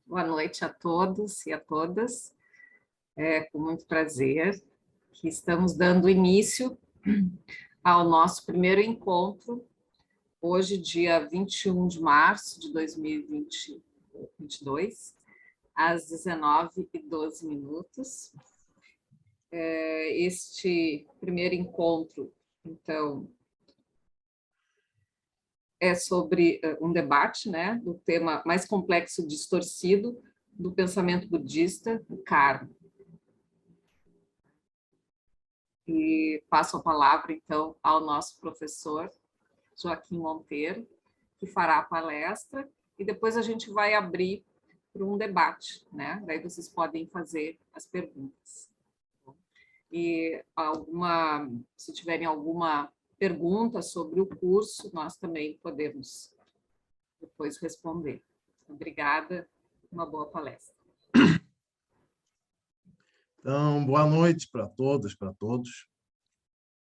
Boa noite a todos e a todas. É com muito prazer que estamos dando início ao nosso primeiro encontro, hoje, dia 21 de março de 2022, às 19h12. Este primeiro encontro, então, é sobre um debate, né, do tema mais complexo e distorcido do pensamento budista, o karma. E passo a palavra, então, ao nosso professor Joaquim Monteiro, que fará a palestra, e depois a gente vai abrir para um debate, né? Daí vocês podem fazer as perguntas. E se tiverem alguma pergunta sobre o curso, nós também podemos depois responder. Obrigada, uma boa palestra. Então, boa noite para todas, para todos.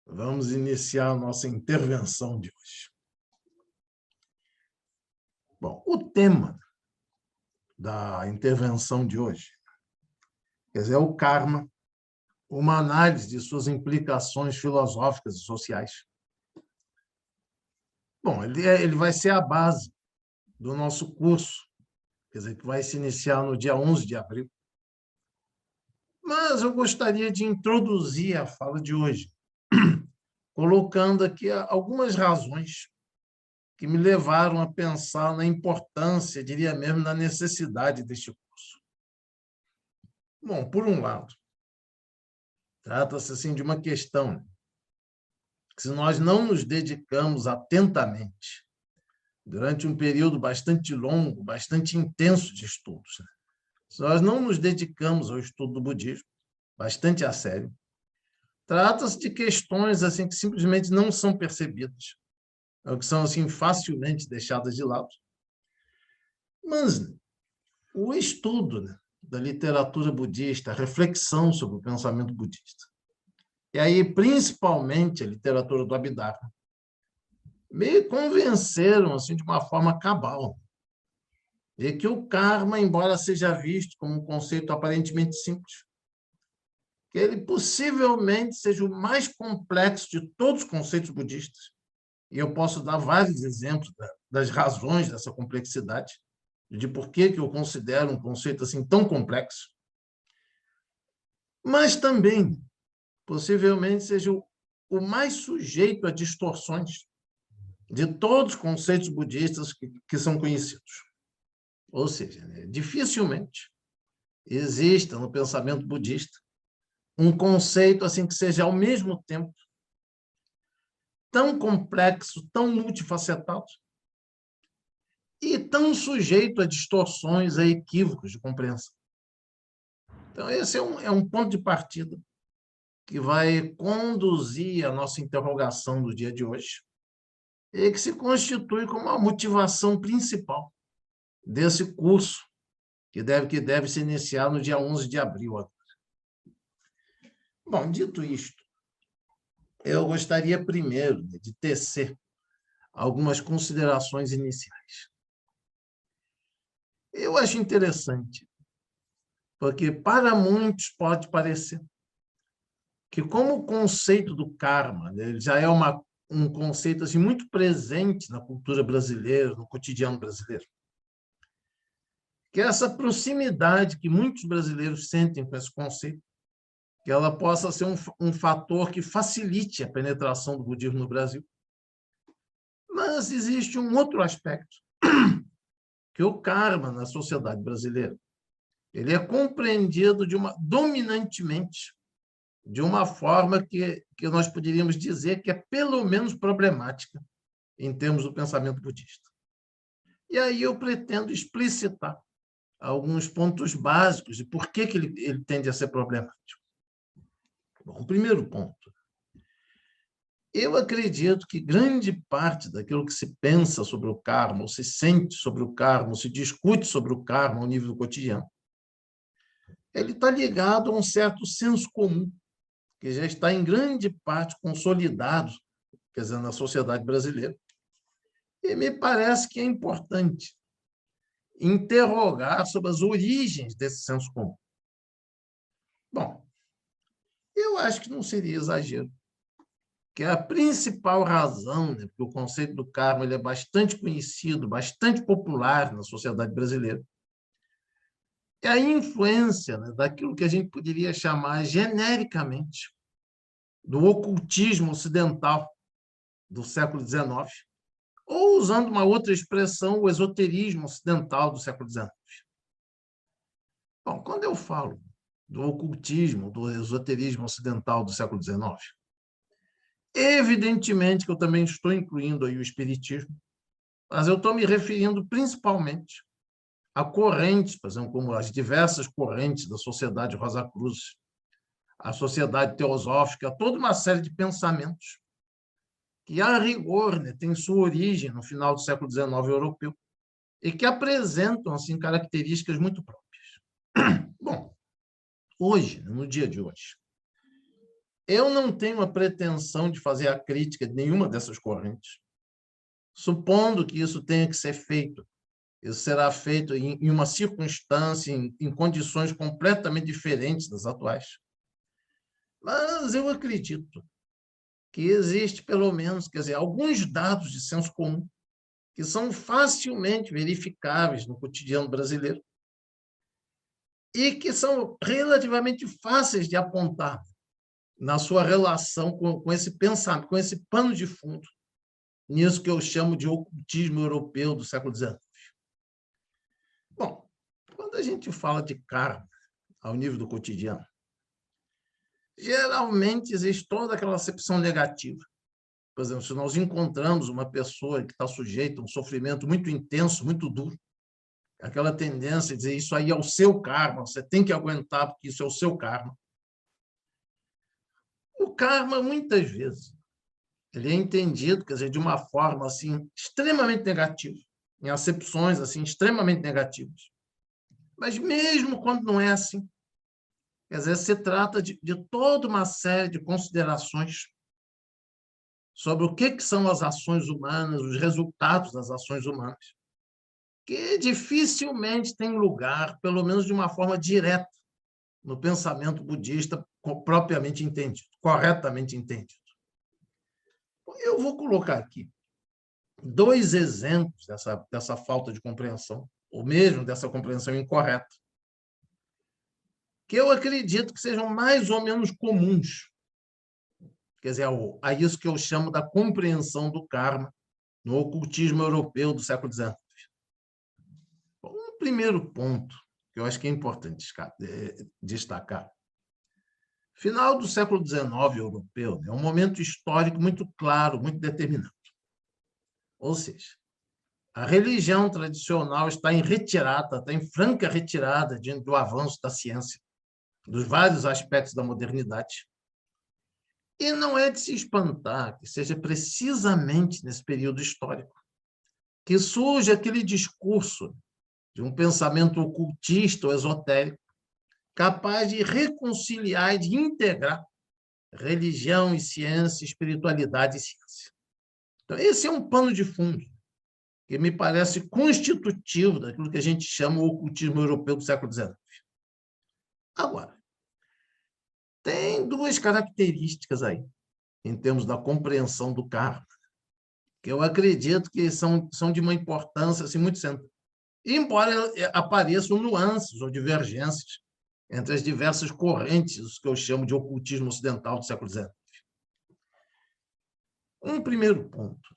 Vamos iniciar a nossa intervenção de hoje. Bom, o tema da intervenção de hoje, quer dizer, é o karma, uma análise de suas implicações filosóficas e sociais. Bom, ele vai ser a base do nosso curso, quer dizer, que vai se iniciar no dia 11 de abril. Mas eu gostaria de introduzir a fala de hoje, colocando aqui algumas razões que me levaram a pensar na importância, diria mesmo, na necessidade deste curso. Bom, por um lado, trata-se assim de uma questão que, se nós não nos dedicamos atentamente, durante um período bastante longo, bastante intenso de estudos, se nós não nos dedicamos ao estudo do budismo, bastante a sério, trata-se de questões assim que simplesmente não são percebidas, ou que são assim facilmente deixadas de lado. Mas o estudo, né, da literatura budista, a reflexão sobre o pensamento budista, e aí principalmente a literatura do Abhidharma, me convenceram assim de uma forma cabal de que o karma, embora seja visto como um conceito aparentemente simples, que ele possivelmente seja o mais complexo de todos os conceitos budistas. E eu posso dar vários exemplos das razões dessa complexidade, de por que eu considero um conceito assim tão complexo. Mas também, possivelmente, seja o mais sujeito a distorções de todos os conceitos budistas que são conhecidos. Ou seja, né, dificilmente exista no pensamento budista um conceito assim que seja, ao mesmo tempo, tão complexo, tão multifacetado e tão sujeito a distorções, a equívocos de compreensão. Então, esse é um ponto de partida que vai conduzir a nossa interrogação do dia de hoje e que se constitui como a motivação principal desse curso, que deve se iniciar no dia 11 de abril. Bom, dito isto, eu gostaria primeiro de tecer algumas considerações iniciais. Eu acho interessante, porque para muitos pode parecer que, como o conceito do karma, né, ele já é um conceito assim, muito presente na cultura brasileira, no cotidiano brasileiro, que essa proximidade que muitos brasileiros sentem com esse conceito, que ela possa ser um fator que facilite a penetração do budismo no Brasil. Mas existe um outro aspecto, que o karma na sociedade brasileira, ele é compreendido dominantemente de uma forma que nós poderíamos dizer que é pelo menos problemática em termos do pensamento budista. E aí eu pretendo explicitar alguns pontos básicos de por que ele tende a ser problemático. Bom, o primeiro ponto. Eu acredito que grande parte daquilo que se pensa sobre o karma, ou se sente sobre o karma, ou se discute sobre o karma ao nível do cotidiano, ele está ligado a um certo senso comum, que já está em grande parte consolidado, quer dizer, na sociedade brasileira. E me parece que é importante interrogar sobre as origens desse senso comum. Bom, eu acho que não seria exagero, que a principal razão, né, porque o conceito do karma ele é bastante conhecido, bastante popular na sociedade brasileira, é a influência, né, daquilo que a gente poderia chamar genericamente do ocultismo ocidental do século XIX, ou, usando uma outra expressão, o esoterismo ocidental do século XIX. Bom, quando eu falo do ocultismo, do esoterismo ocidental do século XIX, evidentemente que eu também estou incluindo aí o espiritismo, mas eu estou me referindo principalmente a correntes, por exemplo, como as diversas correntes da Sociedade Rosa Cruz, a Sociedade Teosófica, toda uma série de pensamentos que, a rigor, né, tem sua origem no final do século XIX europeu e que apresentam assim, características muito próprias. Bom, hoje, no dia de hoje, eu não tenho a pretensão de fazer a crítica de nenhuma dessas correntes, supondo que isso tenha que ser feito. Isso será feito em uma circunstância, em condições completamente diferentes das atuais. Mas eu acredito que existe, pelo menos, quer dizer, alguns dados de senso comum que são facilmente verificáveis no cotidiano brasileiro e que são relativamente fáceis de apontar na sua relação com esse pensamento, com esse pano de fundo, nisso que eu chamo de ocultismo europeu do século XIX. Bom, quando a gente fala de karma ao nível do cotidiano, geralmente existe toda aquela acepção negativa. Por exemplo, se nós encontramos uma pessoa que está sujeita a um sofrimento muito intenso, muito duro, aquela tendência a dizer isso aí é o seu karma, você tem que aguentar porque isso é o seu karma. O karma, muitas vezes, ele é entendido, quer dizer, de uma forma assim extremamente negativa, em acepções assim extremamente negativas. Mas mesmo quando não é assim, quer dizer, se trata de toda uma série de considerações sobre o que são as ações humanas, os resultados das ações humanas, que dificilmente tem lugar, pelo menos de uma forma direta, no pensamento budista propriamente entendido, corretamente entendido. Eu vou colocar aqui 2 exemplos dessa falta de compreensão, ou mesmo dessa compreensão incorreta, que eu acredito que sejam mais ou menos comuns, quer dizer, a isso que eu chamo da compreensão do karma no ocultismo europeu do século XIX. Um primeiro ponto que eu acho que é importante destacar. Final do século XIX europeu é um momento histórico muito claro, muito determinante. Ou seja, a religião tradicional está em retirada, está em franca retirada diante do avanço da ciência, dos vários aspectos da modernidade. E não é de se espantar que seja precisamente nesse período histórico que surge aquele discurso de um pensamento ocultista ou esotérico capaz de reconciliar e de integrar religião e ciência, espiritualidade e ciência. Então, esse é um pano de fundo que me parece constitutivo daquilo que a gente chama o ocultismo europeu do século XIX. Agora, tem 2 características aí, em termos da compreensão do karma, que eu acredito que são de uma importância assim, muito central. Embora apareçam nuances ou divergências entre as diversas correntes que eu chamo de ocultismo ocidental do século XIX. Um primeiro ponto,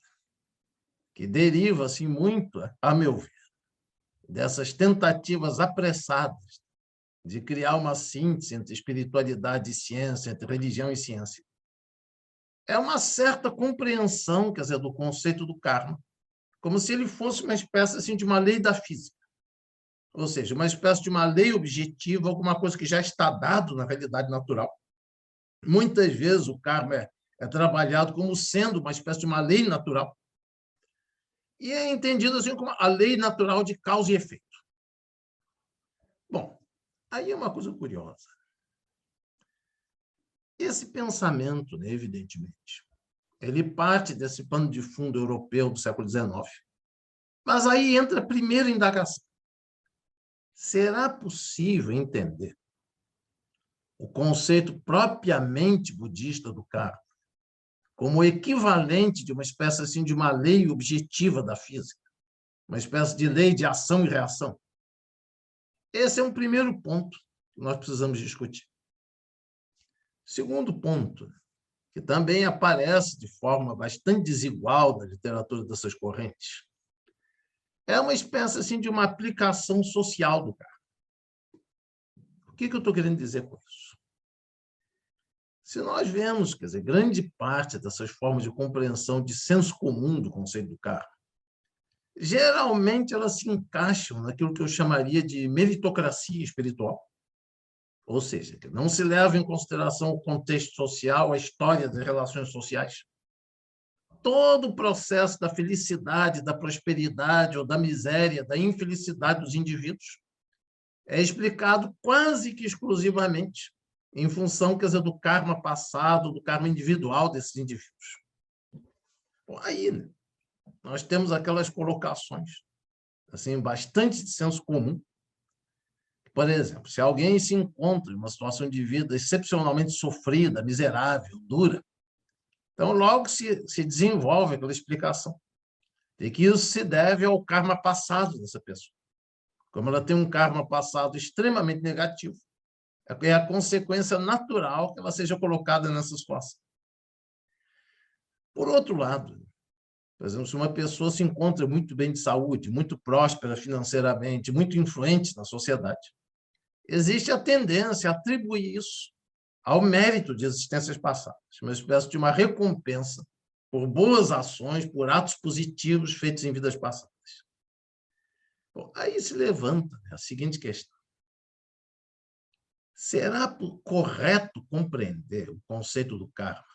que deriva assim, muito, a meu ver, dessas tentativas apressadas de criar uma síntese entre espiritualidade e ciência, entre religião e ciência, é uma certa compreensão, quer dizer, do conceito do karma, como se ele fosse uma espécie assim, de uma lei da física. Ou seja, uma espécie de uma lei objetiva, alguma coisa que já está dado na realidade natural. Muitas vezes o karma é trabalhado como sendo uma espécie de uma lei natural. E é entendido assim como a lei natural de causa e efeito. Bom, aí é uma coisa curiosa. Esse pensamento, né, evidentemente, ele parte desse pano de fundo europeu do século XIX. Mas aí entra a primeira indagação. será possível entender o conceito propriamente budista do karma como equivalente de uma espécie assim, de uma lei objetiva da física, uma espécie de lei de ação e reação? Esse é um primeiro ponto que nós precisamos discutir. Segundo ponto, que também aparece de forma bastante desigual na literatura dessas correntes, é uma espécie assim, de uma aplicação social do karma. O que eu estou querendo dizer com isso? Se nós vemos, quer dizer, grande parte dessas formas de compreensão de senso comum do conceito do karma, geralmente elas se encaixam naquilo que eu chamaria de meritocracia espiritual. Ou seja, que não se leva em consideração o contexto social, a história das relações sociais. Todo o processo da felicidade, da prosperidade ou da miséria, da infelicidade dos indivíduos é explicado quase que exclusivamente em função, quer dizer, do karma passado, do karma individual desses indivíduos. Bom, aí, né, nós temos aquelas colocações assim, bastante de senso comum. Por exemplo, se alguém se encontra em uma situação de vida excepcionalmente sofrida, miserável, dura, então logo se desenvolve aquela explicação de que isso se deve ao karma passado dessa pessoa. Como ela tem um karma passado extremamente negativo, é a consequência natural que ela seja colocada nessa situação. Por outro lado, por exemplo, se uma pessoa se encontra muito bem de saúde, muito próspera financeiramente, muito influente na sociedade, existe a tendência a atribuir isso ao mérito de existências passadas, uma espécie de uma recompensa por boas ações, por atos positivos feitos em vidas passadas. Bom, aí se levanta, né, a seguinte questão. Será correto compreender o conceito do karma,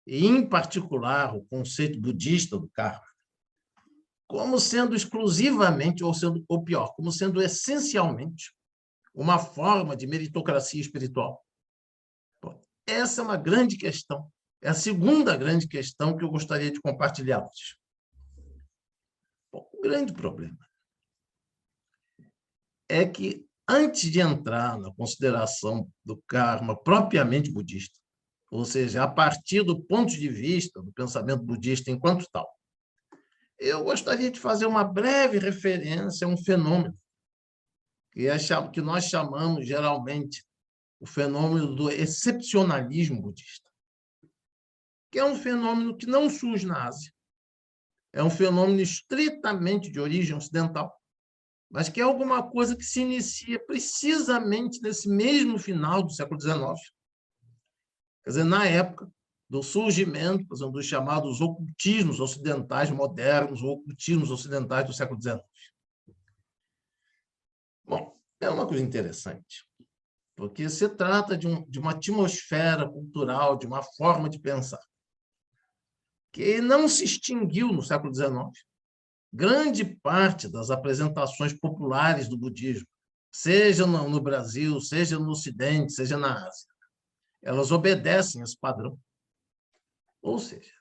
e, em particular, o conceito budista do karma, como sendo exclusivamente, ou pior, como sendo essencialmente uma forma de meritocracia espiritual? Bom, essa é uma grande questão. É a segunda grande questão que eu gostaria de compartilhar hoje. Bom, o grande problema é que, antes de entrar na consideração do karma propriamente budista, ou seja, a partir do ponto de vista do pensamento budista enquanto tal, eu gostaria de fazer uma breve referência a um fenômeno que nós chamamos, geralmente, o fenômeno do excepcionalismo budista, que é um fenômeno que não surge na Ásia. É um fenômeno estritamente de origem ocidental, mas que é alguma coisa que se inicia precisamente nesse mesmo final do século XIX. Quer dizer, na época do surgimento, por exemplo, dos chamados ocultismos ocidentais modernos, ou ocultismos ocidentais do século XIX. Bom, é uma coisa interessante, porque se trata de uma atmosfera cultural, de uma forma de pensar, que não se extinguiu no século XIX. Grande parte das apresentações populares do budismo, seja no Brasil, seja no Ocidente, seja na Ásia, elas obedecem a esse padrão. Ou seja,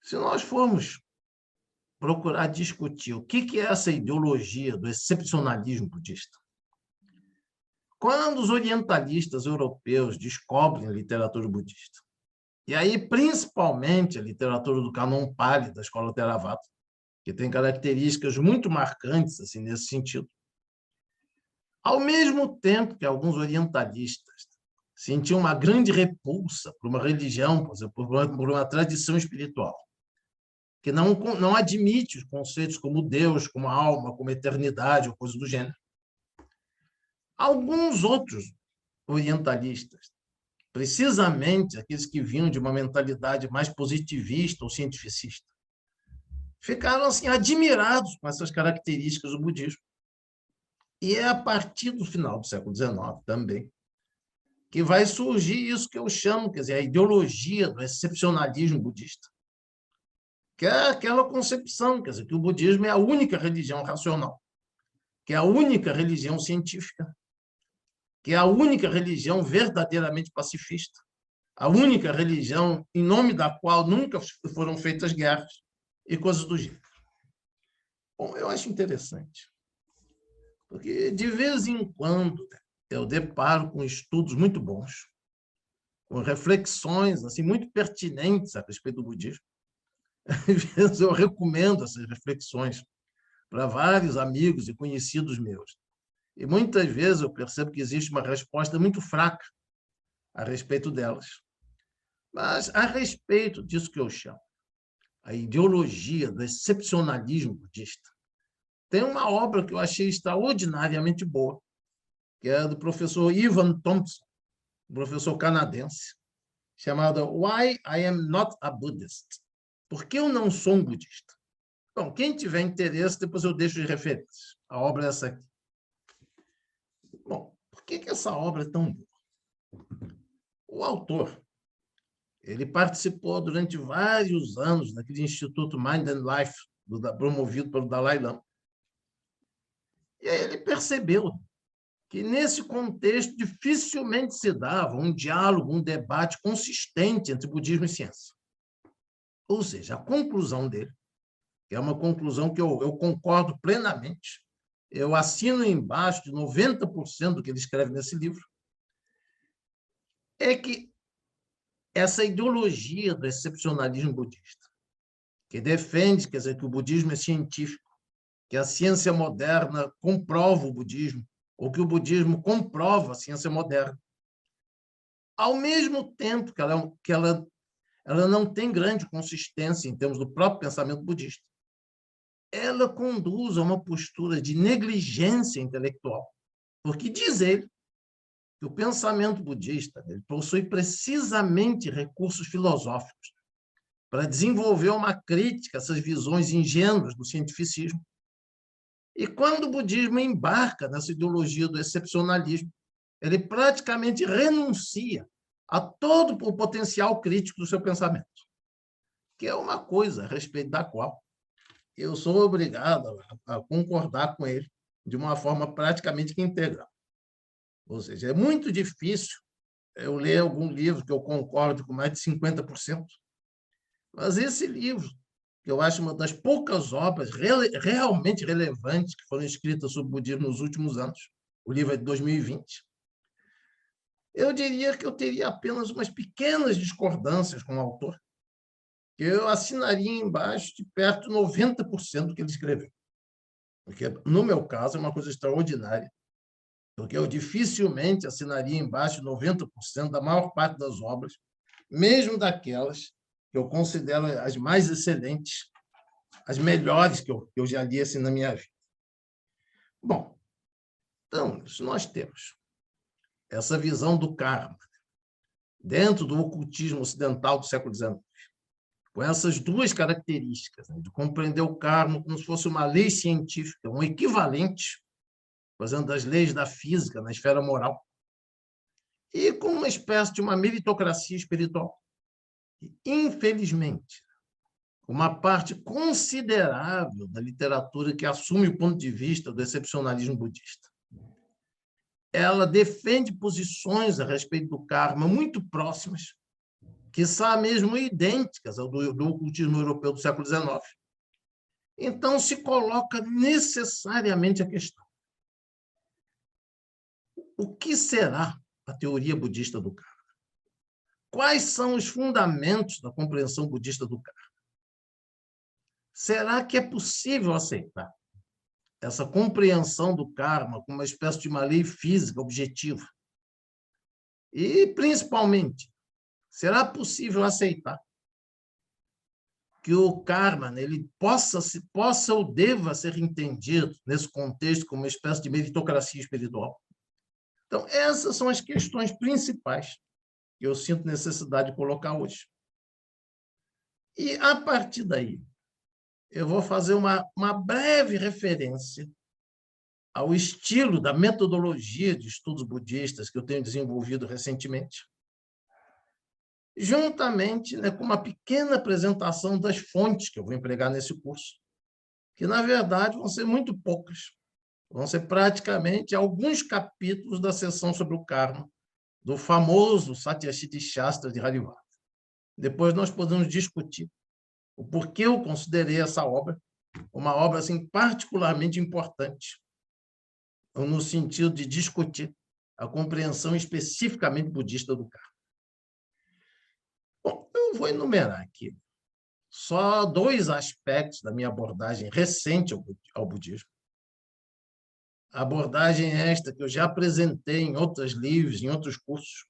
se nós formos procurar discutir o que é essa ideologia do excepcionalismo budista, quando os orientalistas europeus descobrem a literatura budista, e aí principalmente a literatura do Cânon Pali, da escola Theravada, que tem características muito marcantes assim, nesse sentido, ao mesmo tempo que alguns orientalistas sentiam uma grande repulsa por uma religião, por exemplo, por uma tradição espiritual, que não admite os conceitos como Deus, como alma, como eternidade, ou coisa do gênero. Alguns outros orientalistas, precisamente aqueles que vinham de uma mentalidade mais positivista ou cientificista, ficaram assim, admirados com essas características do budismo. E é a partir do final do século XIX também que vai surgir isso que eu chamo, quer dizer, a ideologia do excepcionalismo budista, que é aquela concepção, quer dizer, que o budismo é a única religião racional, que é a única religião científica, que é a única religião verdadeiramente pacifista, a única religião em nome da qual nunca foram feitas guerras e coisas do gênero. Bom, eu acho interessante, Porque, de vez em quando, eu deparo com estudos muito bons, com reflexões assim, muito pertinentes a respeito do budismo. Às vezes eu recomendo essas reflexões para vários amigos e conhecidos meus. E muitas vezes eu percebo que existe uma resposta muito fraca a respeito delas. Mas, a respeito disso que eu chamo a ideologia do excepcionalismo budista, tem uma obra que eu achei extraordinariamente boa, que é do professor Ivan Thompson, um professor canadense, chamada Why I Am Not a Buddhist. Por que eu não sou um budista? Bom, quem tiver interesse, depois eu deixo de referências. A obra é essa aqui. Bom, por que essa obra é tão boa? O autor, ele participou durante vários anos daquele Instituto Mind and Life, promovido pelo Dalai Lama. E aí ele percebeu que, nesse contexto, dificilmente se dava um diálogo, um debate consistente entre budismo e ciência. Ou seja, a conclusão dele, que é uma conclusão que eu concordo plenamente, eu assino embaixo de 90% do que ele escreve nesse livro, é que essa ideologia do excepcionalismo budista, que defende, quer dizer, que o budismo é científico, que a ciência moderna comprova o budismo, ou que o budismo comprova a ciência moderna, ao mesmo tempo que ela não tem grande consistência em termos do próprio pensamento budista, ela conduz a uma postura de negligência intelectual, porque diz ele que o pensamento budista possui precisamente recursos filosóficos para desenvolver uma crítica a essas visões ingênuas do cientificismo. E quando o budismo embarca nessa ideologia do excepcionalismo, ele praticamente renuncia a todo o potencial crítico do seu pensamento, que é uma coisa a respeito da qual eu sou obrigado a concordar com ele de uma forma praticamente integral. Ou seja, é muito difícil eu ler algum livro que eu concordo com mais de 50%, mas esse livro, que eu acho uma das poucas obras realmente relevantes que foram escritas sobre o budismo nos últimos anos, o livro é de 2020, eu diria que eu teria apenas umas pequenas discordâncias com o autor, que eu assinaria embaixo de perto de 90% do que ele escreveu. Porque, no meu caso, é uma coisa extraordinária, porque eu dificilmente assinaria embaixo de 90% da maior parte das obras, mesmo daquelas que eu considero as mais excelentes, as melhores que eu já li assim na minha vida. Bom, então, nós temos essa visão do karma dentro do ocultismo ocidental do século XIX, com essas duas características, né, de compreender o karma como se fosse uma lei científica, um equivalente, fazendo das leis da física na esfera moral, e com uma espécie de uma meritocracia espiritual. E, infelizmente, uma parte considerável da literatura que assume o ponto de vista do excepcionalismo budista, ela defende posições a respeito do karma muito próximas, quiçá mesmo idênticas ao do ocultismo europeu do século XIX. Então, se coloca necessariamente a questão: o que será a teoria budista do karma? Quais são os fundamentos da compreensão budista do karma? Será que é possível aceitar essa compreensão do karma como uma espécie de uma lei física objetiva? E, principalmente, será possível aceitar que o karma ele possa ou deva ser entendido nesse contexto como uma espécie de meritocracia espiritual? Então, essas são as questões principais que eu sinto necessidade de colocar hoje. E, a partir daí, eu vou fazer uma breve referência ao estilo da metodologia de estudos budistas que eu tenho desenvolvido recentemente, juntamente, né, com uma pequena apresentação das fontes que eu vou empregar nesse curso, que, na verdade, vão ser muito poucas. Vão ser praticamente alguns capítulos da seção sobre o karma, do famoso Satyashiti Shastra de Harivata. Depois nós podemos discutir o porquê eu considerei essa obra uma obra assim, particularmente importante ou no sentido de discutir a compreensão especificamente budista do karma. Bom, eu vou enumerar aqui só 2 aspectos da minha abordagem recente ao budismo. A abordagem esta que eu já apresentei em outros livros, em outros cursos,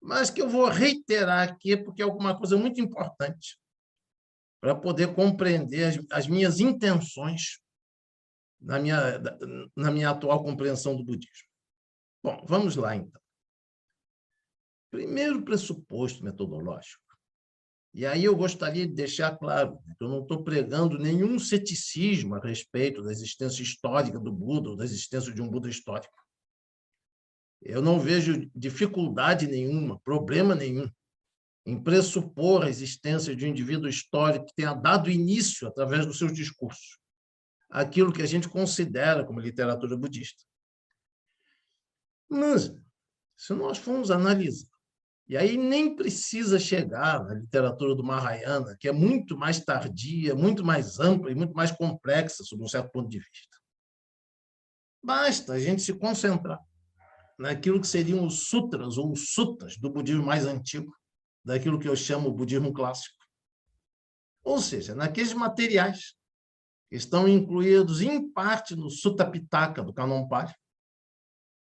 mas que eu vou reiterar aqui porque é alguma coisa muito importante para poder compreender as minhas intenções na minha atual compreensão do budismo. Bom, vamos lá, então. Primeiro pressuposto metodológico. E aí eu gostaria de deixar claro que eu não estou pregando nenhum ceticismo a respeito da existência histórica do Buda ou da existência de um Buda histórico. Eu não vejo dificuldade nenhuma, problema nenhum, em pressupor a existência de um indivíduo histórico que tenha dado início, através dos seus discursos, àquilo que a gente considera como literatura budista. Mas, se nós formos analisar, e aí nem precisa chegar na literatura do Mahayana, que é muito mais tardia, muito mais ampla e muito mais complexa, sob um certo ponto de vista. Basta a gente se concentrar naquilo que seriam os sutras ou os suttas do budismo mais antigo, daquilo que eu chamo o budismo clássico. Ou seja, naqueles materiais que estão incluídos, em parte, no Sutta Pitaka do Cânon Pali,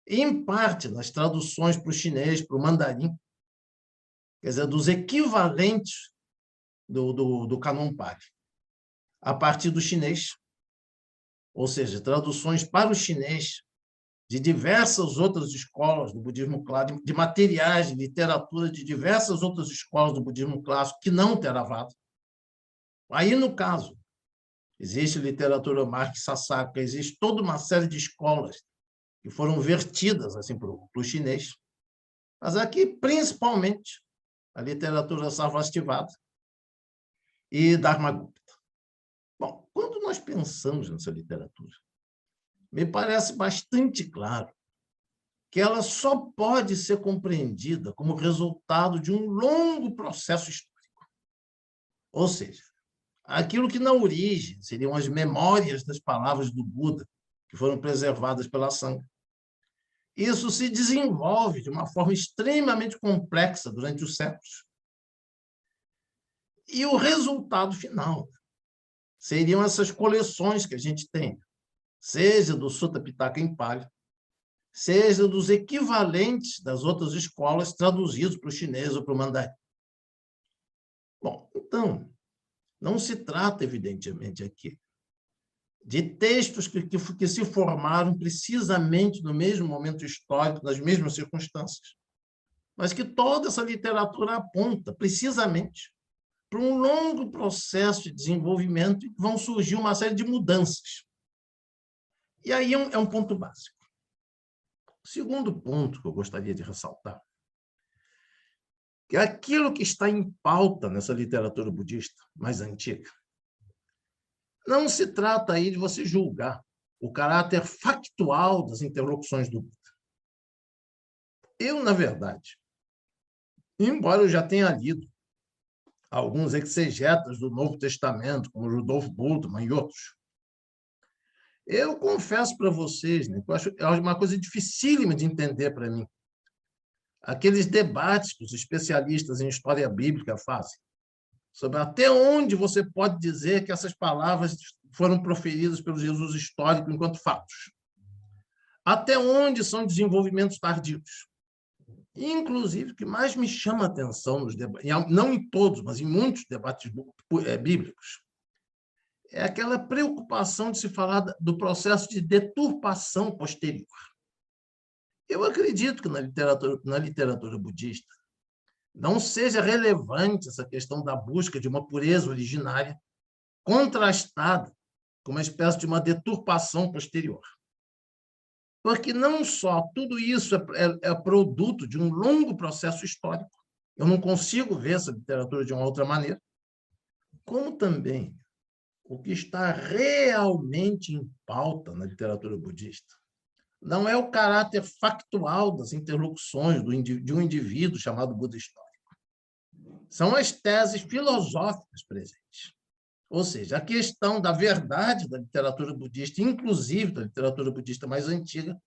em parte nas traduções para o chinês, para o mandarim, quer dizer, dos equivalentes do Cânon Pali, a partir do chinês, ou seja, traduções para o chinês de diversas outras escolas do budismo clássico, de materiais, de literatura de diversas outras escolas do budismo clássico, que não Theravada. Aí, no caso, existe literatura Mark Sasaka, existe toda uma série de escolas que foram vertidas assim, para o chinês. Mas aqui, principalmente, a literatura Sarvastivada e Dharmagupta. Bom, quando nós pensamos nessa literatura, me parece bastante claro que ela só pode ser compreendida como resultado de um longo processo histórico. Ou seja, aquilo que na origem seriam as memórias das palavras do Buda, que foram preservadas pela Sangha. Isso se desenvolve de uma forma extremamente complexa durante os séculos. E o resultado final seriam essas coleções que a gente tem, seja do Sutta Pitaka em Pali, seja dos equivalentes das outras escolas traduzidos para o chinês ou para o mandarim. Bom, então, não se trata, evidentemente, aqui de textos que se formaram precisamente no mesmo momento histórico, nas mesmas circunstâncias, mas que toda essa literatura aponta precisamente para um longo processo de desenvolvimento e vão surgir uma série de mudanças. E aí é um ponto básico. O segundo ponto que eu gostaria de ressaltar que aquilo que está em pauta nessa literatura budista mais antiga não se trata aí de você julgar o caráter factual das interlocuções do Buda. Eu, na verdade, embora eu já tenha lido alguns exegetas do Novo Testamento, como Rudolf Bultmann e outros, eu confesso para vocês, né, que eu acho uma coisa dificílima de entender para mim. Aqueles debates que os especialistas em história bíblica fazem sobre até onde você pode dizer que essas palavras foram proferidas pelo Jesus histórico enquanto fatos. Até onde são desenvolvimentos tardios. Inclusive, o que mais me chama a atenção nos debates, não em todos, mas em muitos debates bíblicos, é aquela preocupação de se falar do processo de deturpação posterior. Eu acredito que na literatura budista não seja relevante essa questão da busca de uma pureza originária contrastada com uma espécie de uma deturpação posterior. Porque não só tudo isso é produto de um longo processo histórico, eu não consigo ver essa literatura de uma outra maneira, como também o que está realmente em pauta na literatura budista não é o caráter factual das interlocuções de um indivíduo chamado Buda histórico. São as teses filosóficas presentes. Ou seja, a questão da verdade da literatura budista, inclusive da literatura budista mais antiga,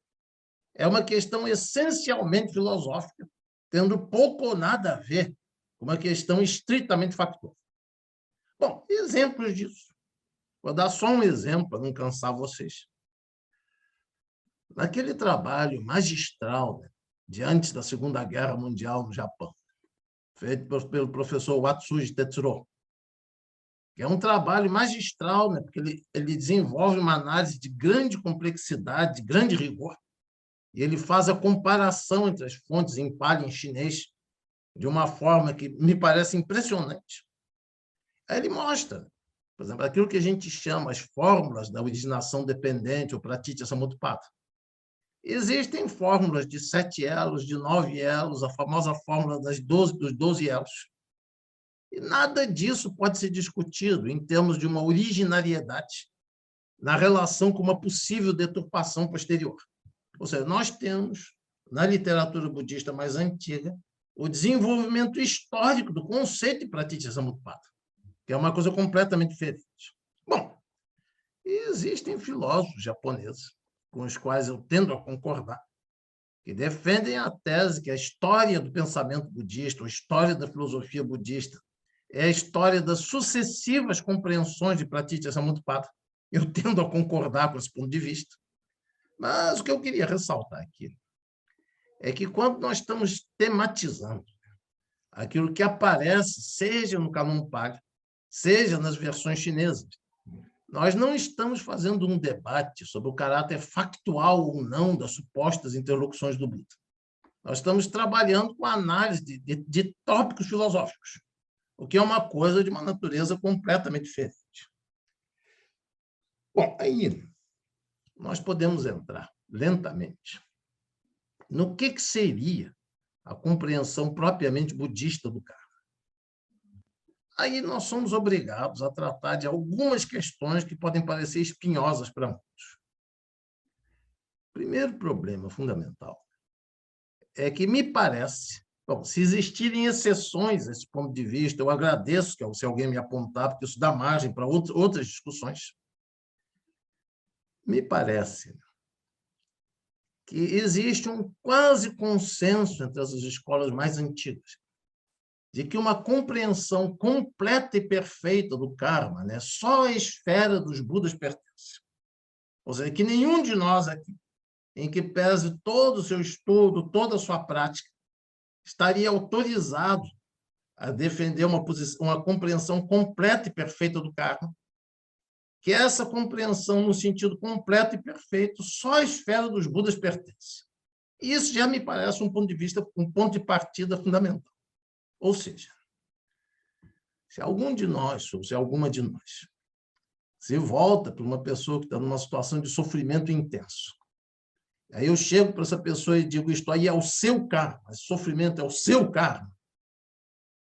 é uma questão essencialmente filosófica, tendo pouco ou nada a ver com uma questão estritamente factual. Bom, exemplos disso. Vou dar só um exemplo para não cansar vocês. Naquele trabalho magistral, né, de antes da Segunda Guerra Mundial no Japão, feito pelo professor Watsuji Tetsuro, que é um trabalho magistral, né, porque ele desenvolve uma análise de grande complexidade, de grande rigor, e ele faz a comparação entre as fontes em Pali e em chinês de uma forma que me parece impressionante. Aí ele mostra, por exemplo, aquilo que a gente chama as fórmulas da originação dependente ou pratitya samutpada. Existem fórmulas de 7 elos, de 9 elos, a famosa fórmula dos 12 elos. E nada disso pode ser discutido em termos de uma originariedade na relação com uma possível deturpação posterior. Ou seja, nós temos, na literatura budista mais antiga, o desenvolvimento histórico do conceito de pratitya samutpada, que é uma coisa completamente diferente. Bom, existem filósofos japoneses com os quais eu tendo a concordar, que defendem a tese que a história do pensamento budista, a história da filosofia budista, é a história das sucessivas compreensões de pratitya samutpada. Eu tendo a concordar com esse ponto de vista. Mas o que eu queria ressaltar aqui é que quando nós estamos tematizando aquilo que aparece, seja no Cânon Pali, seja nas versões chinesas, nós não estamos fazendo um debate sobre o caráter factual ou não das supostas interlocuções do Buda. Nós estamos trabalhando com a análise de tópicos filosóficos, o que é uma coisa de uma natureza completamente diferente. Bom, aí nós podemos entrar lentamente no que seria a compreensão propriamente budista do karma. Aí nós somos obrigados a tratar de algumas questões que podem parecer espinhosas para muitos. O primeiro problema fundamental é que me parece, bom, se existirem exceções a esse ponto de vista, eu agradeço se alguém me apontar, porque isso dá margem para outras discussões. Me parece que existe um quase consenso entre as escolas mais antigas de que uma compreensão completa e perfeita do karma, né, só a esfera dos Budas pertence. Ou seja, que nenhum de nós aqui, em que pese todo o seu estudo, toda a sua prática, estaria autorizado a defender uma compreensão completa e perfeita do karma, que essa compreensão, no sentido completo e perfeito, só a esfera dos Budas pertence. E isso já me parece um ponto de partida fundamental. Ou seja, se algum de nós, ou se alguma de nós, se volta para uma pessoa que está numa situação de sofrimento intenso, aí eu chego para essa pessoa e digo, isto aí é o seu karma, esse sofrimento é o seu karma,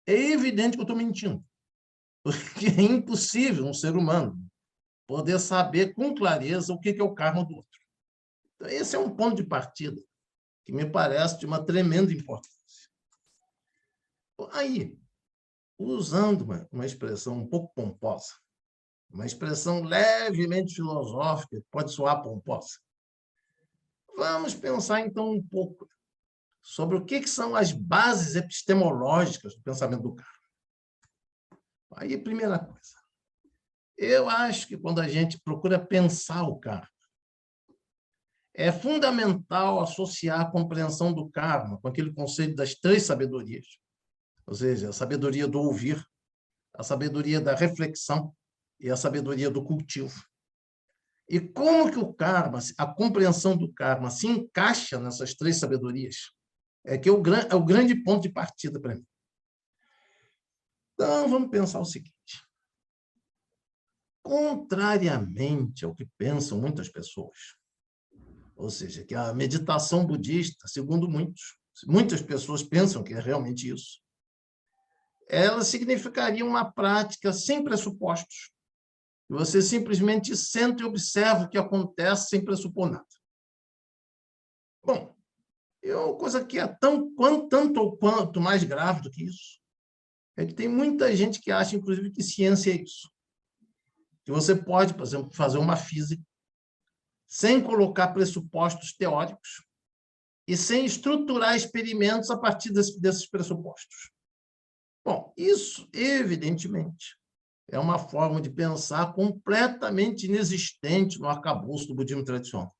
é evidente que eu estou mentindo, porque é impossível um ser humano poder saber com clareza o que é o karma do outro. Então, esse é um ponto de partida que me parece de uma tremenda importância. Aí, usando uma expressão um pouco pomposa, uma expressão levemente filosófica, que pode soar pomposa, vamos pensar, então, um pouco sobre o que são as bases epistemológicas do pensamento do karma. Aí, primeira coisa, eu acho que quando a gente procura pensar o karma, é fundamental associar a compreensão do karma com aquele conceito das 3 sabedorias, ou seja, a sabedoria do ouvir, a sabedoria da reflexão e a sabedoria do cultivo. E como que o karma, a compreensão do karma se encaixa nessas 3 sabedorias, é que é o grande ponto de partida para mim. Então, vamos pensar o seguinte. Contrariamente ao que pensam muitas pessoas, ou seja, que a meditação budista, segundo muitas pessoas pensam que é realmente isso, ela significaria uma prática sem pressupostos. Você simplesmente senta e observa o que acontece sem pressupor nada. Bom, coisa que é tanto ou quanto mais grave do que isso, é que tem muita gente que acha, inclusive, que ciência é isso. que você pode, por exemplo, fazer uma física sem colocar pressupostos teóricos e sem estruturar experimentos a partir desses pressupostos. Bom, isso, evidentemente, é uma forma de pensar completamente inexistente no arcabouço do budismo tradicional.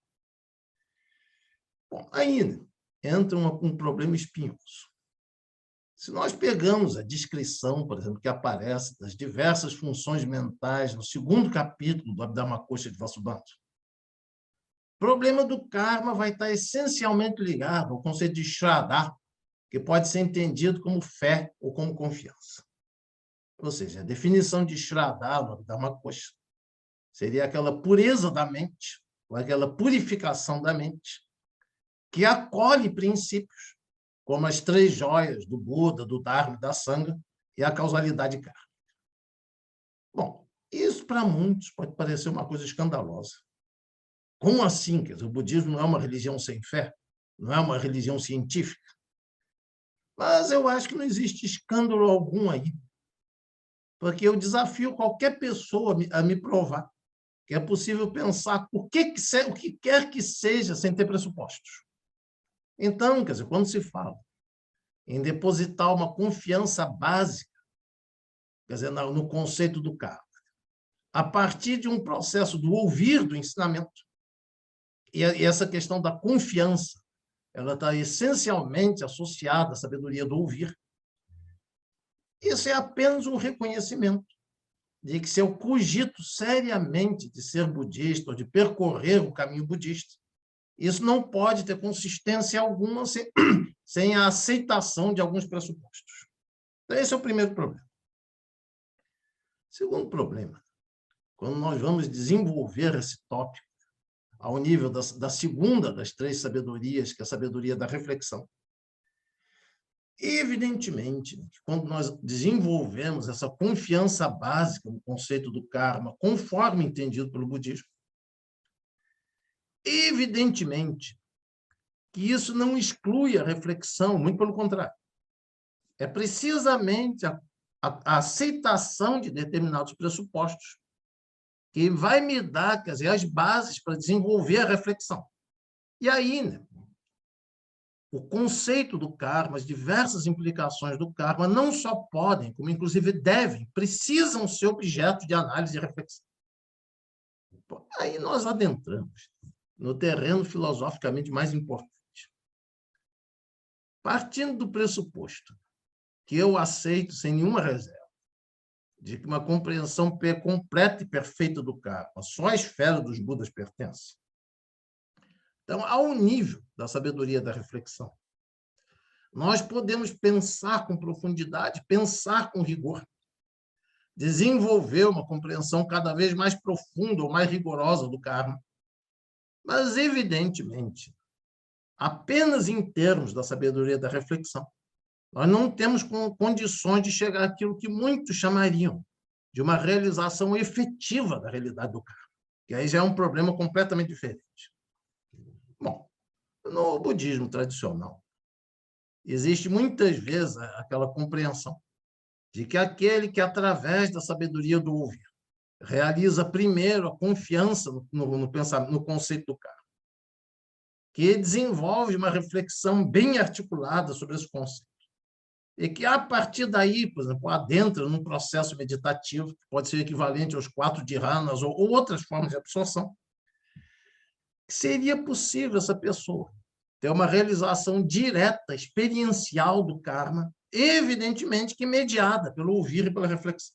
Bom, ainda entra um problema espinhoso. Se nós pegamos a descrição, por exemplo, que aparece das diversas funções mentais no segundo capítulo do Abhidharmakosha de Vasubandhu, o problema do karma vai estar essencialmente ligado ao conceito de Shraddha, que pode ser entendido como fé ou como confiança. Ou seja, a definição de Shraddha no Abhidharmakosha seria aquela pureza da mente, ou aquela purificação da mente, que acolhe princípios, como as 3 joias do Buda, do Dharma e da Sangha, e a causalidade kármica. Bom, isso para muitos pode parecer uma coisa escandalosa. Como assim? Quer dizer, o budismo não é uma religião sem fé? Não é uma religião científica? Mas eu acho que não existe escândalo algum aí, porque eu desafio qualquer pessoa a me provar que é possível pensar o que quer que seja sem ter pressupostos. Então, quer dizer, quando se fala em depositar uma confiança básica, quer dizer, no conceito do karma, a partir de um processo do ouvir do ensinamento, e essa questão da confiança, ela está essencialmente associada à sabedoria do ouvir, isso é apenas um reconhecimento de que se eu cogito seriamente de ser budista ou de percorrer o caminho budista, isso não pode ter consistência alguma sem a aceitação de alguns pressupostos. Então, esse é o primeiro problema. Segundo problema, quando nós vamos desenvolver esse tópico ao nível da segunda das 3 sabedorias, que é a sabedoria da reflexão, evidentemente, quando nós desenvolvemos essa confiança básica no conceito do karma, conforme entendido pelo budismo, evidentemente que isso não exclui a reflexão, muito pelo contrário. É precisamente a aceitação de determinados pressupostos que vai me dar, quer dizer, as bases para desenvolver a reflexão. E aí, né, o conceito do karma, as diversas implicações do karma, não só podem, como inclusive devem, precisam ser objeto de análise e reflexão. Aí nós adentramos no terreno filosoficamente mais importante. Partindo do pressuposto que eu aceito sem nenhuma reserva de que uma compreensão completa e perfeita do karma só a esfera dos Budas pertence. Então, ao nível da sabedoria da reflexão, nós podemos pensar com profundidade, pensar com rigor, desenvolver uma compreensão cada vez mais profunda ou mais rigorosa do karma. Mas, evidentemente, apenas em termos da sabedoria da reflexão, nós não temos condições de chegar àquilo que muitos chamariam de uma realização efetiva da realidade do karma, que aí já é um problema completamente diferente. Bom, no budismo tradicional, existe muitas vezes aquela compreensão de que aquele que, através da sabedoria do ouvir, realiza primeiro a confiança no conceito do karma, que desenvolve uma reflexão bem articulada sobre esse conceito, e que, a partir daí, por exemplo, adentra num processo meditativo, que pode ser equivalente aos 4 dhyanas ou outras formas de absorção, seria possível essa pessoa ter uma realização direta, experiencial do karma, evidentemente que mediada pelo ouvir e pela reflexão.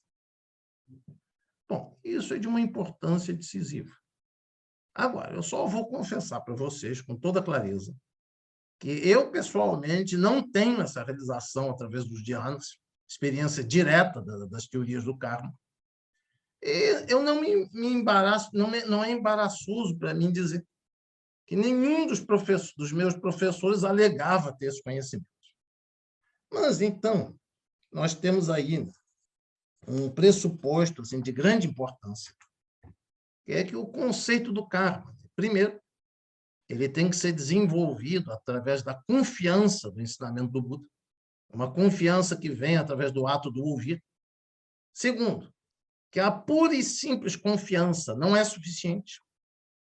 Bom, isso é de uma importância decisiva. Agora, eu só vou confessar para vocês, com toda clareza, que eu, pessoalmente, não tenho essa realização através dos dhyanas, experiência direta das teorias do karma. E eu não me embaraço, não é embaraçoso para mim dizer que nenhum dos meus professores alegava ter esse conhecimento. Mas, então, nós temos aí um pressuposto assim, de grande importância, que é que o conceito do karma, primeiro, ele tem que ser desenvolvido através da confiança do ensinamento do Buda, uma confiança que vem através do ato do ouvir. Segundo, que a pura e simples confiança não é suficiente.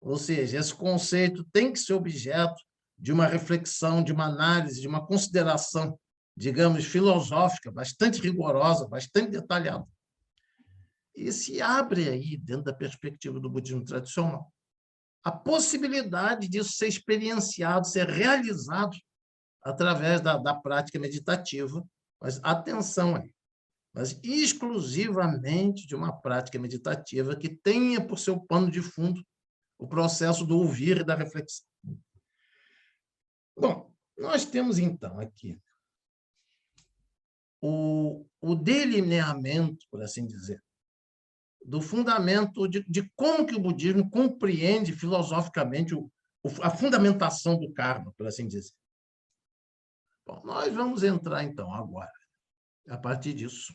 Ou seja, esse conceito tem que ser objeto de uma reflexão, de uma análise, de uma consideração, digamos, filosófica, bastante rigorosa, bastante detalhada. E se abre aí, dentro da perspectiva do budismo tradicional, a possibilidade disso ser experienciado, ser realizado através da prática meditativa. Mas atenção aí, mas exclusivamente de uma prática meditativa que tenha por seu pano de fundo o processo do ouvir e da reflexão. Bom, nós temos, então, aqui o delineamento, por assim dizer, do fundamento de como que o budismo compreende filosoficamente a fundamentação do karma, por assim dizer. Bom, nós vamos entrar, então, agora, a partir disso,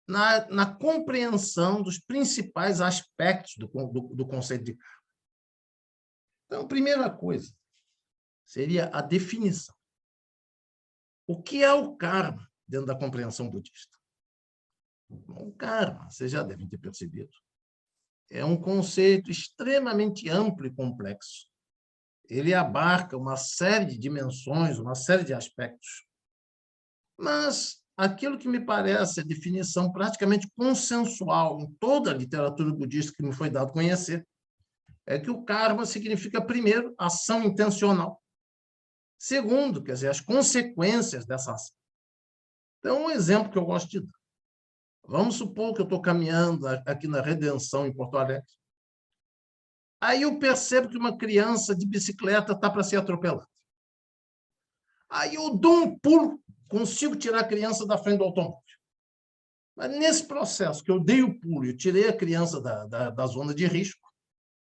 na compreensão dos principais aspectos do conceito de karma. Então, a primeira coisa seria a definição. O que é o karma dentro da compreensão budista? O karma, vocês já devem ter percebido, é um conceito extremamente amplo e complexo. Ele abarca uma série de dimensões, uma série de aspectos. Mas aquilo que me parece a definição praticamente consensual em toda a literatura budista que me foi dado conhecer é que o karma significa, primeiro, ação intencional. Segundo, quer dizer, as consequências dessa ação. Então, um exemplo que eu gosto de dar. Vamos supor que eu estou caminhando aqui na Redenção, em Porto Alegre. Aí eu percebo que uma criança de bicicleta está para ser atropelada. Aí eu dou um pulo, consigo tirar a criança da frente do automóvel. Mas nesse processo que eu dei o pulo e tirei a criança da zona de risco,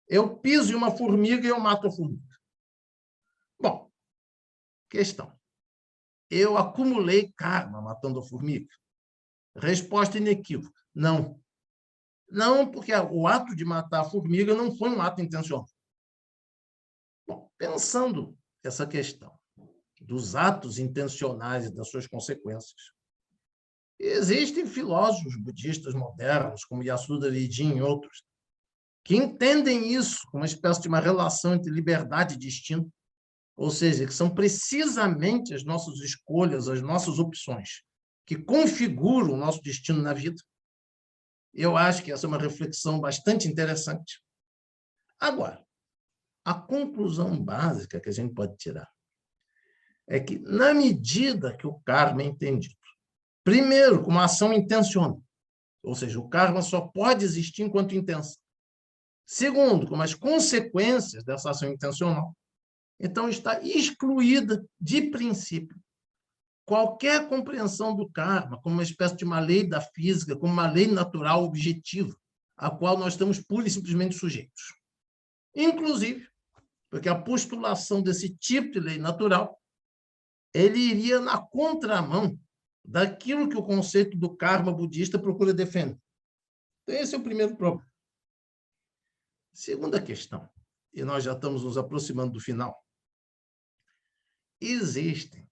eu piso em uma formiga e eu mato a formiga. Bom, questão. Eu acumulei karma matando a formiga? Resposta inequívoca: não. Não, porque o ato de matar a formiga não foi um ato intencional. Bom, pensando essa questão dos atos intencionais e das suas consequências, existem filósofos budistas modernos, como Yasuda Lijin e outros, que entendem isso como uma espécie de uma relação entre liberdade e destino, ou seja, que são precisamente as nossas escolhas, as nossas opções, que configuram o nosso destino na vida. Eu acho que essa é uma reflexão bastante interessante. Agora, a conclusão básica que a gente pode tirar é que, na medida que o karma é entendido, primeiro, como ação intencional, ou seja, o karma só pode existir enquanto intenção. Segundo, como as consequências dessa ação intencional, então está excluída, de princípio, qualquer compreensão do karma como uma espécie de uma lei da física, como uma lei natural objetiva, a qual nós estamos pura e simplesmente sujeitos. Inclusive, porque a postulação desse tipo de lei natural, ele iria na contramão daquilo que o conceito do karma budista procura defender. Então, esse é o primeiro problema. Segunda questão, e nós já estamos nos aproximando do final. Existem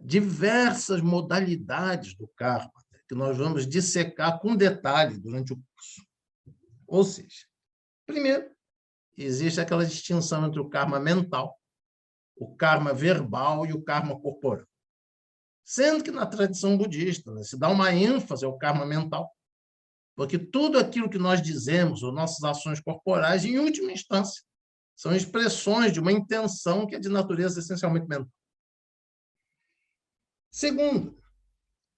diversas modalidades do karma que nós vamos dissecar com detalhe durante o curso. Ou seja, primeiro, existe aquela distinção entre o karma mental, o karma verbal e o karma corporal. Sendo que na tradição budista, se dá uma ênfase ao karma mental, porque tudo aquilo que nós dizemos, ou nossas ações corporais, em última instância, são expressões de uma intenção que é de natureza essencialmente mental. Segundo,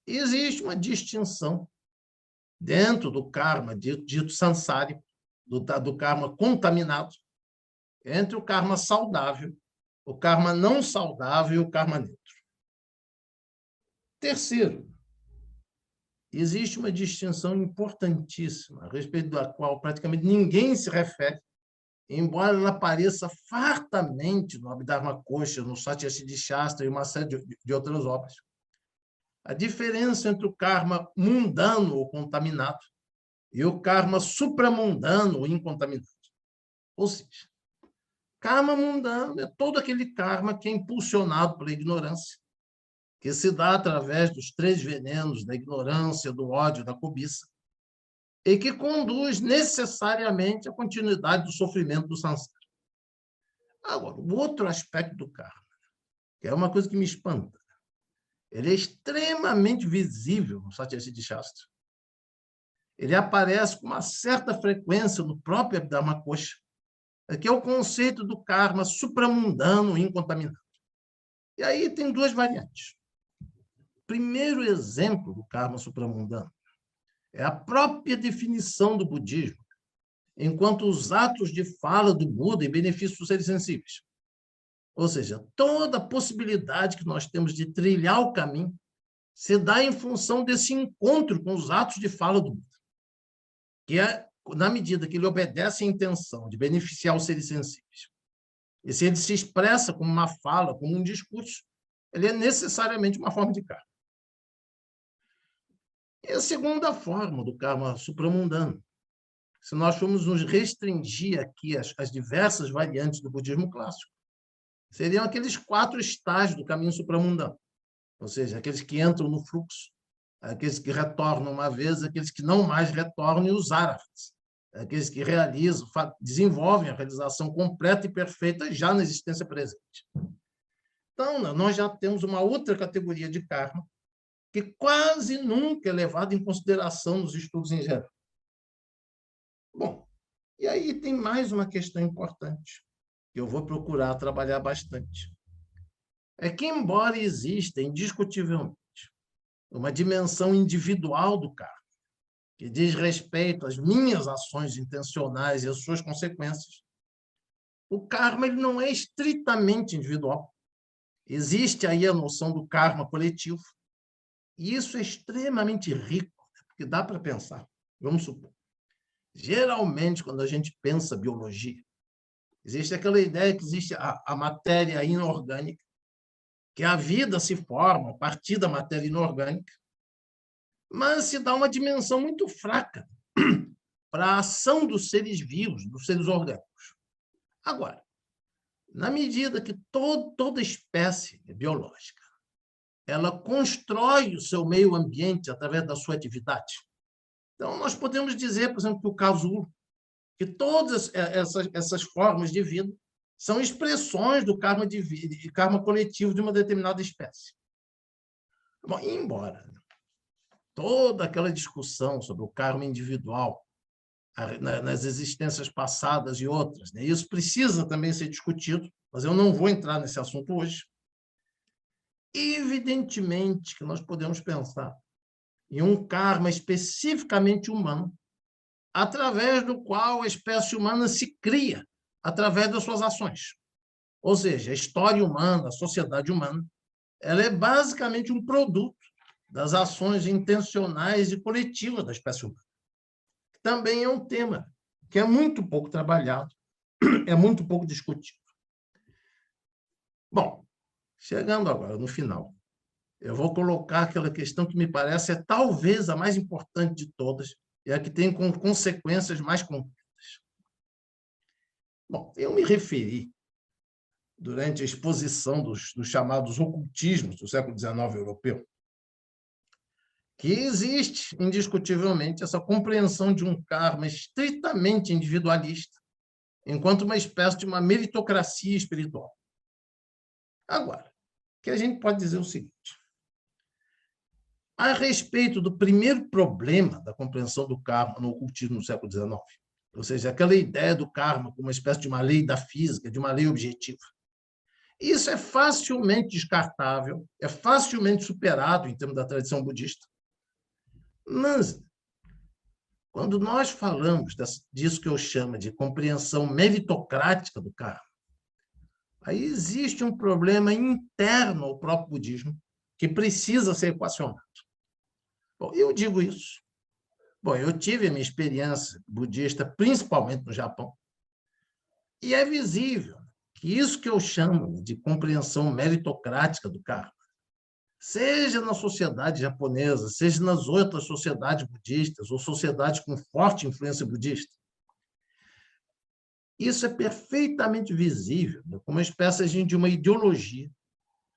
existe uma distinção dentro do karma dito samsárico, do karma contaminado, entre o karma saudável, o karma não saudável e o karma neutro. Terceiro, existe uma distinção importantíssima, a respeito da qual praticamente ninguém se refere, embora ela apareça fartamente no Abhidharma-koša, no Satyasiddhi-shastra e uma série de outras obras. A diferença entre o karma mundano ou contaminado e o karma supramundano ou incontaminado. Ou seja, karma mundano é todo aquele karma que é impulsionado pela ignorância, que se dá através dos três venenos da ignorância, do ódio, da cobiça, e que conduz necessariamente à continuidade do sofrimento do samsara. Agora, o outro aspecto do karma, que é uma coisa que me espanta, ele é extremamente visível no Satyasiddhi Shastra. Ele aparece com uma certa frequência no próprio Abhidharma Kosha, que é o conceito do karma supramundano e incontaminado. E aí tem duas variantes. O primeiro exemplo do karma supramundano é a própria definição do budismo, enquanto os atos de fala do Buda em benefício dos seres sensíveis. Ou seja, toda a possibilidade que nós temos de trilhar o caminho se dá em função desse encontro com os atos de fala do Buda, que é na medida que ele obedece à intenção de beneficiar os seres sensíveis. E se ele se expressa como uma fala, como um discurso, ele é necessariamente uma forma de karma. E a segunda forma do karma supramundano, se nós formos nos restringir aqui às diversas variantes do budismo clássico, seriam aqueles 4 estágios do caminho supramundano, ou seja, aqueles que entram no fluxo, aqueles que retornam uma vez, aqueles que não mais retornam, e os arahats, aqueles que realizam, desenvolvem a realização completa e perfeita já na existência presente. Então, nós já temos uma outra categoria de karma que quase nunca é levada em consideração nos estudos em geral. Bom, e aí tem mais uma questão importante, que eu vou procurar trabalhar bastante. É que, embora exista indiscutivelmente uma dimensão individual do karma, que diz respeito às minhas ações intencionais e às suas consequências, o karma ele não é estritamente individual. Existe aí a noção do karma coletivo, e isso é extremamente rico, porque dá para pensar. Vamos supor. Geralmente, quando a gente pensa biologia, existe aquela ideia que existe a matéria inorgânica, que a vida se forma a partir da matéria inorgânica, mas se dá uma dimensão muito fraca para a ação dos seres vivos, dos seres orgânicos. Agora, na medida que toda espécie biológica ela constrói o seu meio ambiente através da sua atividade, então nós podemos dizer, por exemplo, que o casulo, que todas essas formas de vida são expressões do karma karma coletivo de uma determinada espécie. Bom, embora toda aquela discussão sobre o karma individual nas existências passadas e outras, né? Isso precisa também ser discutido, mas eu não vou entrar nesse assunto hoje. Evidentemente que nós podemos pensar em um karma especificamente humano, através do qual a espécie humana se cria através das suas ações. Ou seja, a história humana, a sociedade humana, ela é basicamente um produto das ações intencionais e coletivas da espécie humana. Também é um tema que é muito pouco trabalhado, é muito pouco discutido. Bom, chegando agora no final, eu vou colocar aquela questão que me parece talvez a mais importante de todas e a que tem consequências mais concretas. Bom, eu me referi, durante a exposição dos chamados ocultismos do século XIX europeu, que existe, indiscutivelmente, essa compreensão de um karma estritamente individualista, enquanto uma espécie de uma meritocracia espiritual. Agora, o que a gente pode dizer é o seguinte: a respeito do primeiro problema da compreensão do karma no ocultismo do século XIX, ou seja, aquela ideia do karma como uma espécie de uma lei da física, de uma lei objetiva, isso é facilmente descartável, é facilmente superado em termos da tradição budista. Mas, quando nós falamos disso que eu chamo de compreensão meritocrática do karma, aí existe um problema interno ao próprio budismo que precisa ser equacionado. Bom, eu digo isso. Bom, eu tive a minha experiência budista, principalmente no Japão, e é visível que isso que eu chamo de compreensão meritocrática do karma, seja na sociedade japonesa, seja nas outras sociedades budistas ou sociedades com forte influência budista, isso é perfeitamente visível, né, como uma espécie de uma ideologia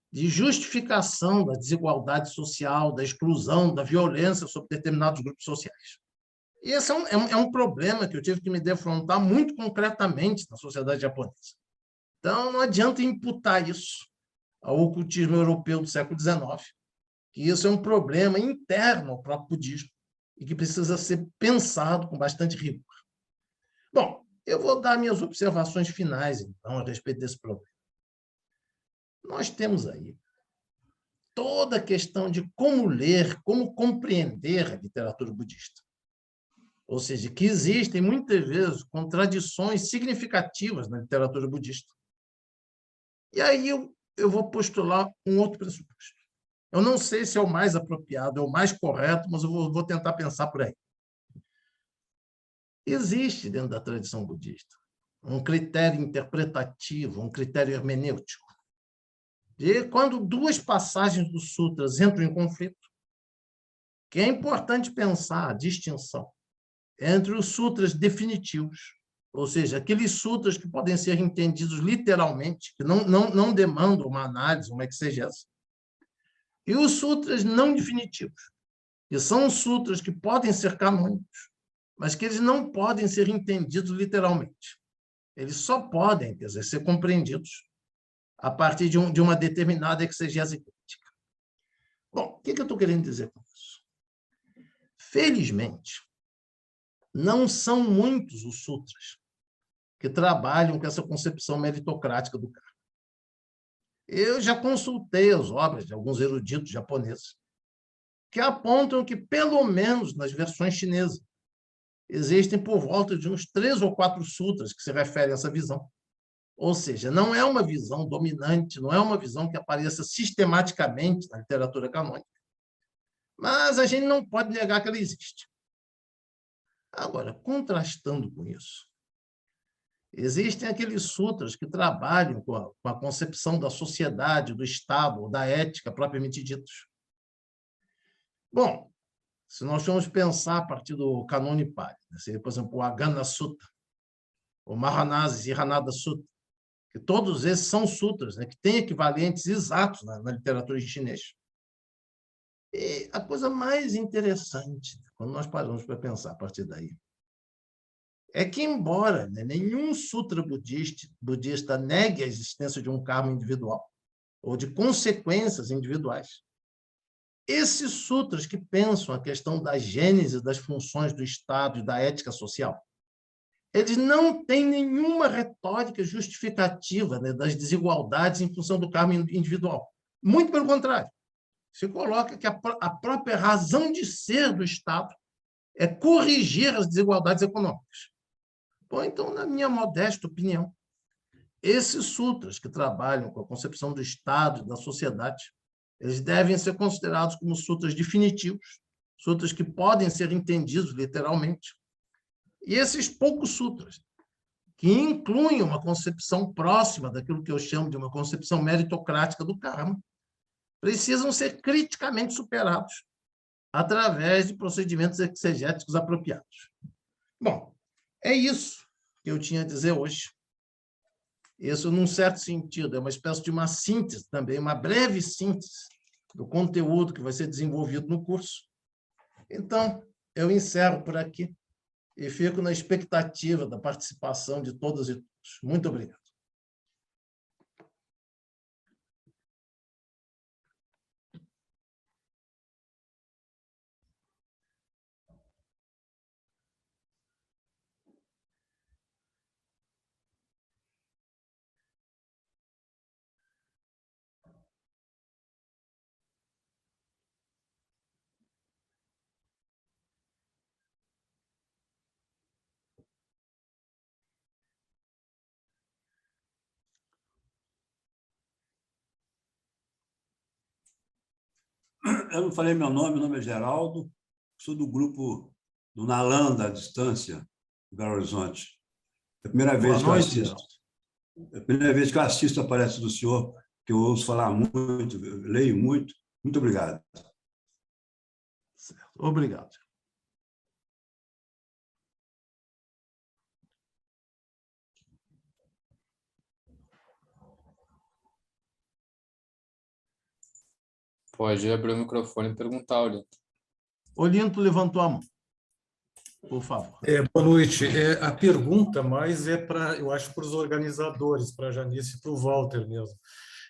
de justificação da desigualdade social, da exclusão, da violência sobre determinados grupos sociais. E esse é um problema que eu tive que me defrontar muito concretamente na sociedade japonesa. Então, não adianta imputar isso ao ocultismo europeu do século XIX, que isso é um problema interno ao próprio budismo e que precisa ser pensado com bastante rigor. Bom, eu vou dar minhas observações finais, então, a respeito desse problema. Nós temos aí toda a questão de como ler, como compreender a literatura budista. Ou seja, que existem, muitas vezes, contradições significativas na literatura budista. E aí eu vou postular um outro pressuposto. Eu não sei se é o mais apropriado, é o mais correto, mas eu vou tentar pensar por aí. Existe, dentro da tradição budista, um critério interpretativo, um critério hermenêutico. E quando duas passagens dos sutras entram em conflito, que é importante pensar a distinção entre os sutras definitivos, ou seja, aqueles sutras que podem ser entendidos literalmente, que não demandam uma análise, uma exegese, e os sutras não definitivos, que são sutras que podem ser canônicos, mas que eles não podem ser entendidos literalmente. Eles só podem, quer dizer, ser compreendidos a partir de uma determinada exegese crítica. Bom, o que eu estou querendo dizer com isso? Felizmente, não são muitos os sutras que trabalham com essa concepção meritocrática do karma. Eu já consultei as obras de alguns eruditos japoneses que apontam que, pelo menos nas versões chinesas, existem por volta de uns 3 ou 4 sutras que se referem a essa visão. Ou seja, não é uma visão dominante, não é uma visão que apareça sistematicamente na literatura canônica, mas a gente não pode negar que ela existe. Agora, contrastando com isso, existem aqueles sutras que trabalham com a concepção da sociedade, do Estado, da ética propriamente ditos. Bom, se nós formos pensar a partir do Kanoni Pali, por exemplo, o Agana Sutta, o Mahanasi Sihanada Sutta, que todos esses são sutras, que têm equivalentes exatos na literatura em chinês. E a coisa mais interessante, quando nós paramos para pensar a partir daí, é que, embora nenhum sutra budista negue a existência de um karma individual ou de consequências individuais, esses sutras que pensam a questão da gênese das funções do Estado e da ética social, eles não têm nenhuma retórica justificativa das desigualdades em função do karma individual. Muito pelo contrário. Se coloca que a própria razão de ser do Estado é corrigir as desigualdades econômicas. Bom, então, na minha modesta opinião, esses sutras que trabalham com a concepção do Estado e da sociedade, eles devem ser considerados como sutras definitivos, sutras que podem ser entendidos literalmente. E esses poucos sutras, que incluem uma concepção próxima daquilo que eu chamo de uma concepção meritocrática do karma, precisam ser criticamente superados através de procedimentos exegéticos apropriados. Bom, é isso que eu tinha a dizer hoje. Isso, num certo sentido, é uma espécie de uma síntese também, uma breve síntese do conteúdo que vai ser desenvolvido no curso. Então, eu encerro por aqui e fico na expectativa da participação de todas e todos. Muito obrigado. Eu não falei meu nome é Geraldo, sou do grupo do Nalanda, à distância, do Belo Horizonte. É a primeira vez que eu assisto. É a primeira vez que eu assisto a palestra do senhor, que eu ouço falar muito, leio muito. Muito obrigado. Certo. Obrigado. Pode abrir o microfone e perguntar, Olinto. Olinto levantou a mão. por favor. Boa noite. A pergunta mais é para, eu acho, para os organizadores, para a Janice e para o Walter mesmo.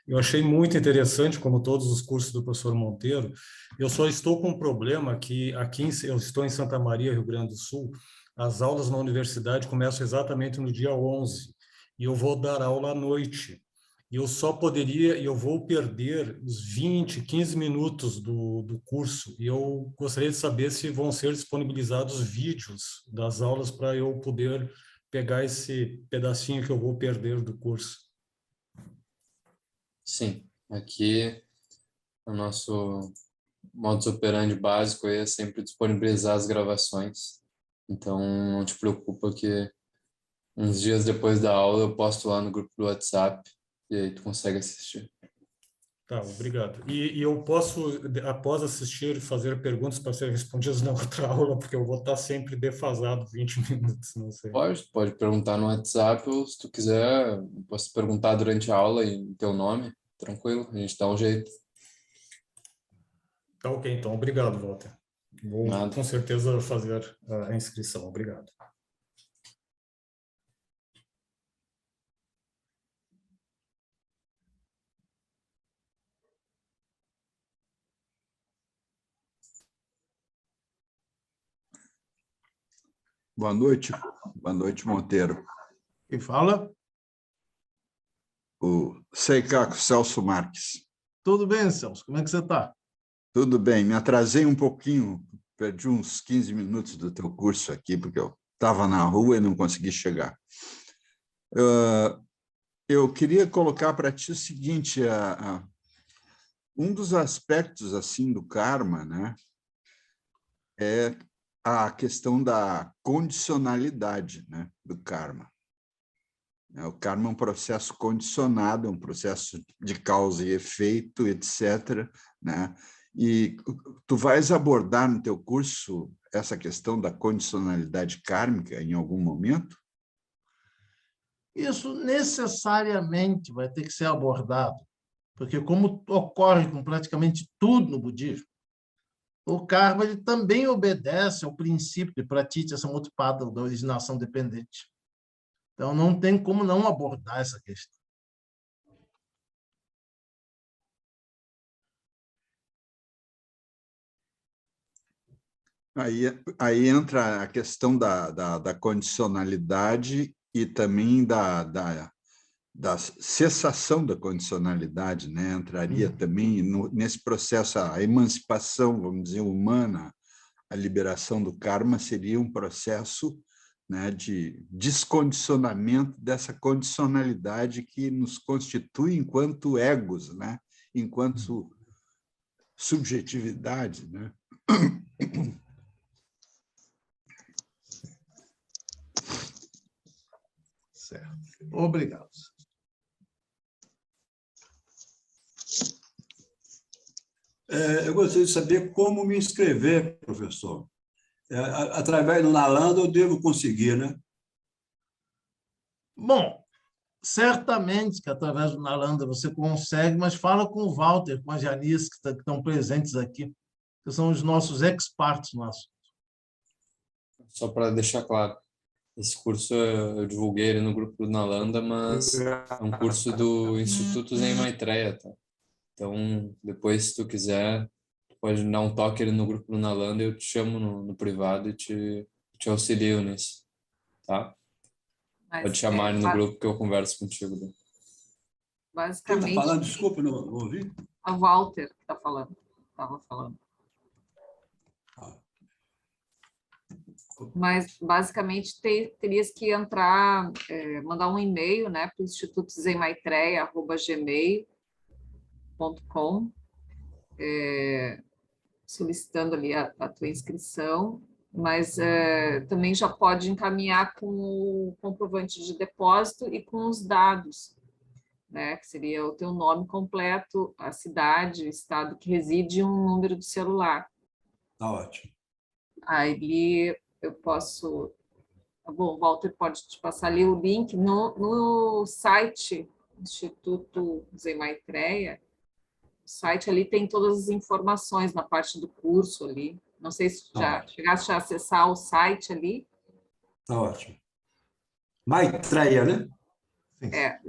Eu achei muito interessante, como todos os cursos do professor Monteiro. Eu só estou com um problema que aqui eu estou em Santa Maria, Rio Grande do Sul. As aulas na universidade começam exatamente no dia 11 e eu vou dar aula à noite. E eu vou perder os 20, 15 minutos do curso. E eu gostaria de saber se vão ser disponibilizados vídeos das aulas para eu poder pegar esse pedacinho que eu vou perder do curso. Sim, aqui o nosso modus operandi básico é sempre disponibilizar as gravações. Então, não te preocupa que uns dias depois da aula eu posto lá no grupo do WhatsApp e aí tu consegue assistir. Tá, obrigado. E eu posso, após assistir, fazer perguntas para serem respondidas na outra aula, porque eu vou estar sempre defasado 20 minutos, não sei. Pode perguntar no WhatsApp, ou se tu quiser, posso perguntar durante a aula em teu nome, tranquilo, a gente dá um jeito. Tá ok, então. Obrigado, Walter. Vou Nada. com certeza fazer a inscrição. Obrigado. Boa noite, Monteiro. Quem fala? O Seicaco Celso Marques. Tudo bem, Celso? Como é que você está? Tudo bem, me atrasei um pouquinho, perdi uns 15 minutos do teu curso aqui, porque eu estava na rua e não consegui chegar. Eu queria colocar para ti o seguinte, um dos aspectos assim do karma, né, é a questão da condicionalidade, né, do karma. O karma é um processo condicionado, é um processo de causa e efeito, etc., né? E tu vais abordar no teu curso essa questão da condicionalidade kármica em algum momento? Isso necessariamente vai ter que ser abordado, porque como ocorre com praticamente tudo no budismo, o karma ele também obedece ao princípio de pratitya samutpada, da originação dependente. Então, não tem como não abordar essa questão. Aí entra a questão da condicionalidade e também da cessação da condicionalidade, né? Entraria também nesse processo, a emancipação, vamos dizer, humana, a liberação do karma seria um processo, né, de descondicionamento dessa condicionalidade que nos constitui enquanto egos, né? Enquanto subjetividade, né? Certo. Obrigado. Eu gostaria de saber como me inscrever, professor. Através do Nalanda eu devo conseguir, né? Bom, certamente que através do Nalanda você consegue, mas fala com o Walter, com a Janice, que estão presentes aqui, que são os nossos experts no assunto. Só para deixar claro, esse curso eu divulguei ele no grupo do Nalanda, mas é um curso do Instituto Zen Maitreya, tá? Então, depois, se tu quiser, tu pode dar um toque ali no grupo do Nalanda, eu te chamo no privado e te auxilio nisso, tá? Pode chamar ele no grupo que eu converso contigo. Né? Basicamente... Quem está falando? Desculpa, não ouvi. A Walter que está falando. Estava falando. Mas, basicamente, terias que entrar, mandar um e-mail, né, para o Instituto zenmaitreya@gmail.com, solicitando ali a tua inscrição, mas também já pode encaminhar com o comprovante de depósito e com os dados, né, que seria o teu nome completo, a cidade, o estado que reside e um número de celular. Tá ótimo. Aí eu posso... Bom, o Walter pode te passar ali o link no site Instituto Zen Maitreya. O site ali tem todas as informações na parte do curso ali, Não sei se já chegaste a acessar o site ali. Está ótimo. Maitreya, né? É,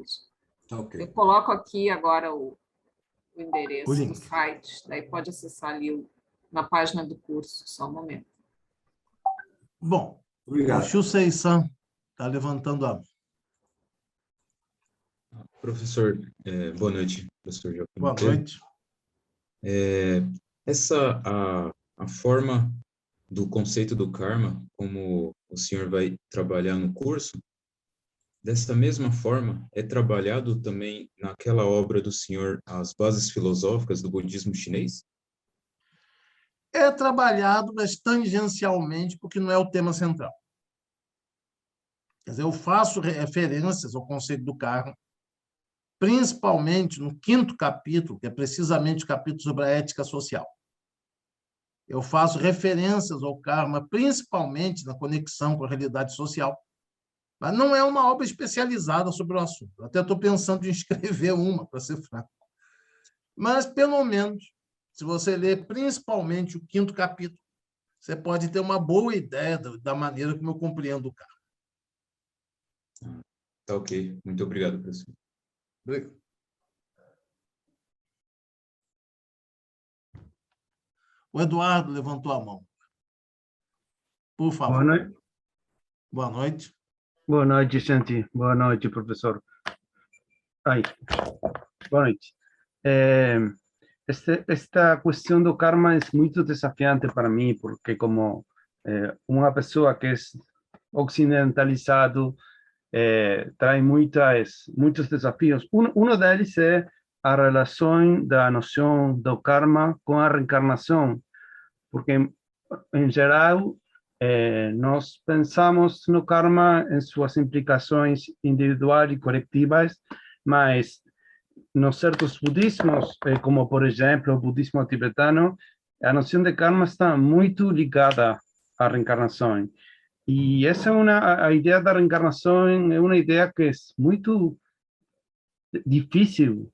Tá ok. eu coloco aqui agora o endereço O do link. site, daí pode acessar ali na página do curso, só um momento. Bom, o Obrigado. Shusei-san está levantando a mão. Professor, boa noite, professor Joaquim Boa Monteiro. noite. A forma do conceito do karma, como o senhor vai trabalhar no curso, dessa mesma forma é trabalhado também naquela obra do senhor, As Bases Filosóficas do Budismo Chinês? É trabalhado, mas tangencialmente, porque não é o tema central. Quer dizer, eu faço referências ao conceito do karma, principalmente no 5º capítulo, que é precisamente o capítulo sobre a ética social. Eu faço referências ao karma, principalmente na conexão com a realidade social, mas não é uma obra especializada sobre o assunto. Eu até estou pensando em escrever uma, para ser franco. Mas, pelo menos, se você ler principalmente o 5º capítulo, você pode ter uma boa ideia da maneira como eu compreendo o karma. Tá ok. Muito obrigado, professor. Obrigado. O Eduardo levantou a mão. Por favor. Boa noite. Boa noite. Boa noite, gente. Boa noite, professor. Ai, boa noite. Esta questão do karma é muito desafiante para mim, porque como uma pessoa que é ocidentalizado, traz muitos desafios. Um deles é a relação da noção do karma com a reencarnação, porque, em geral, nós pensamos no karma em suas implicações individuais e coletivas, mas nos certos budismos, como, por exemplo, o budismo tibetano, a noção de karma está muito ligada à reencarnação. E essa a ideia da reencarnação é uma ideia que é muito difícil,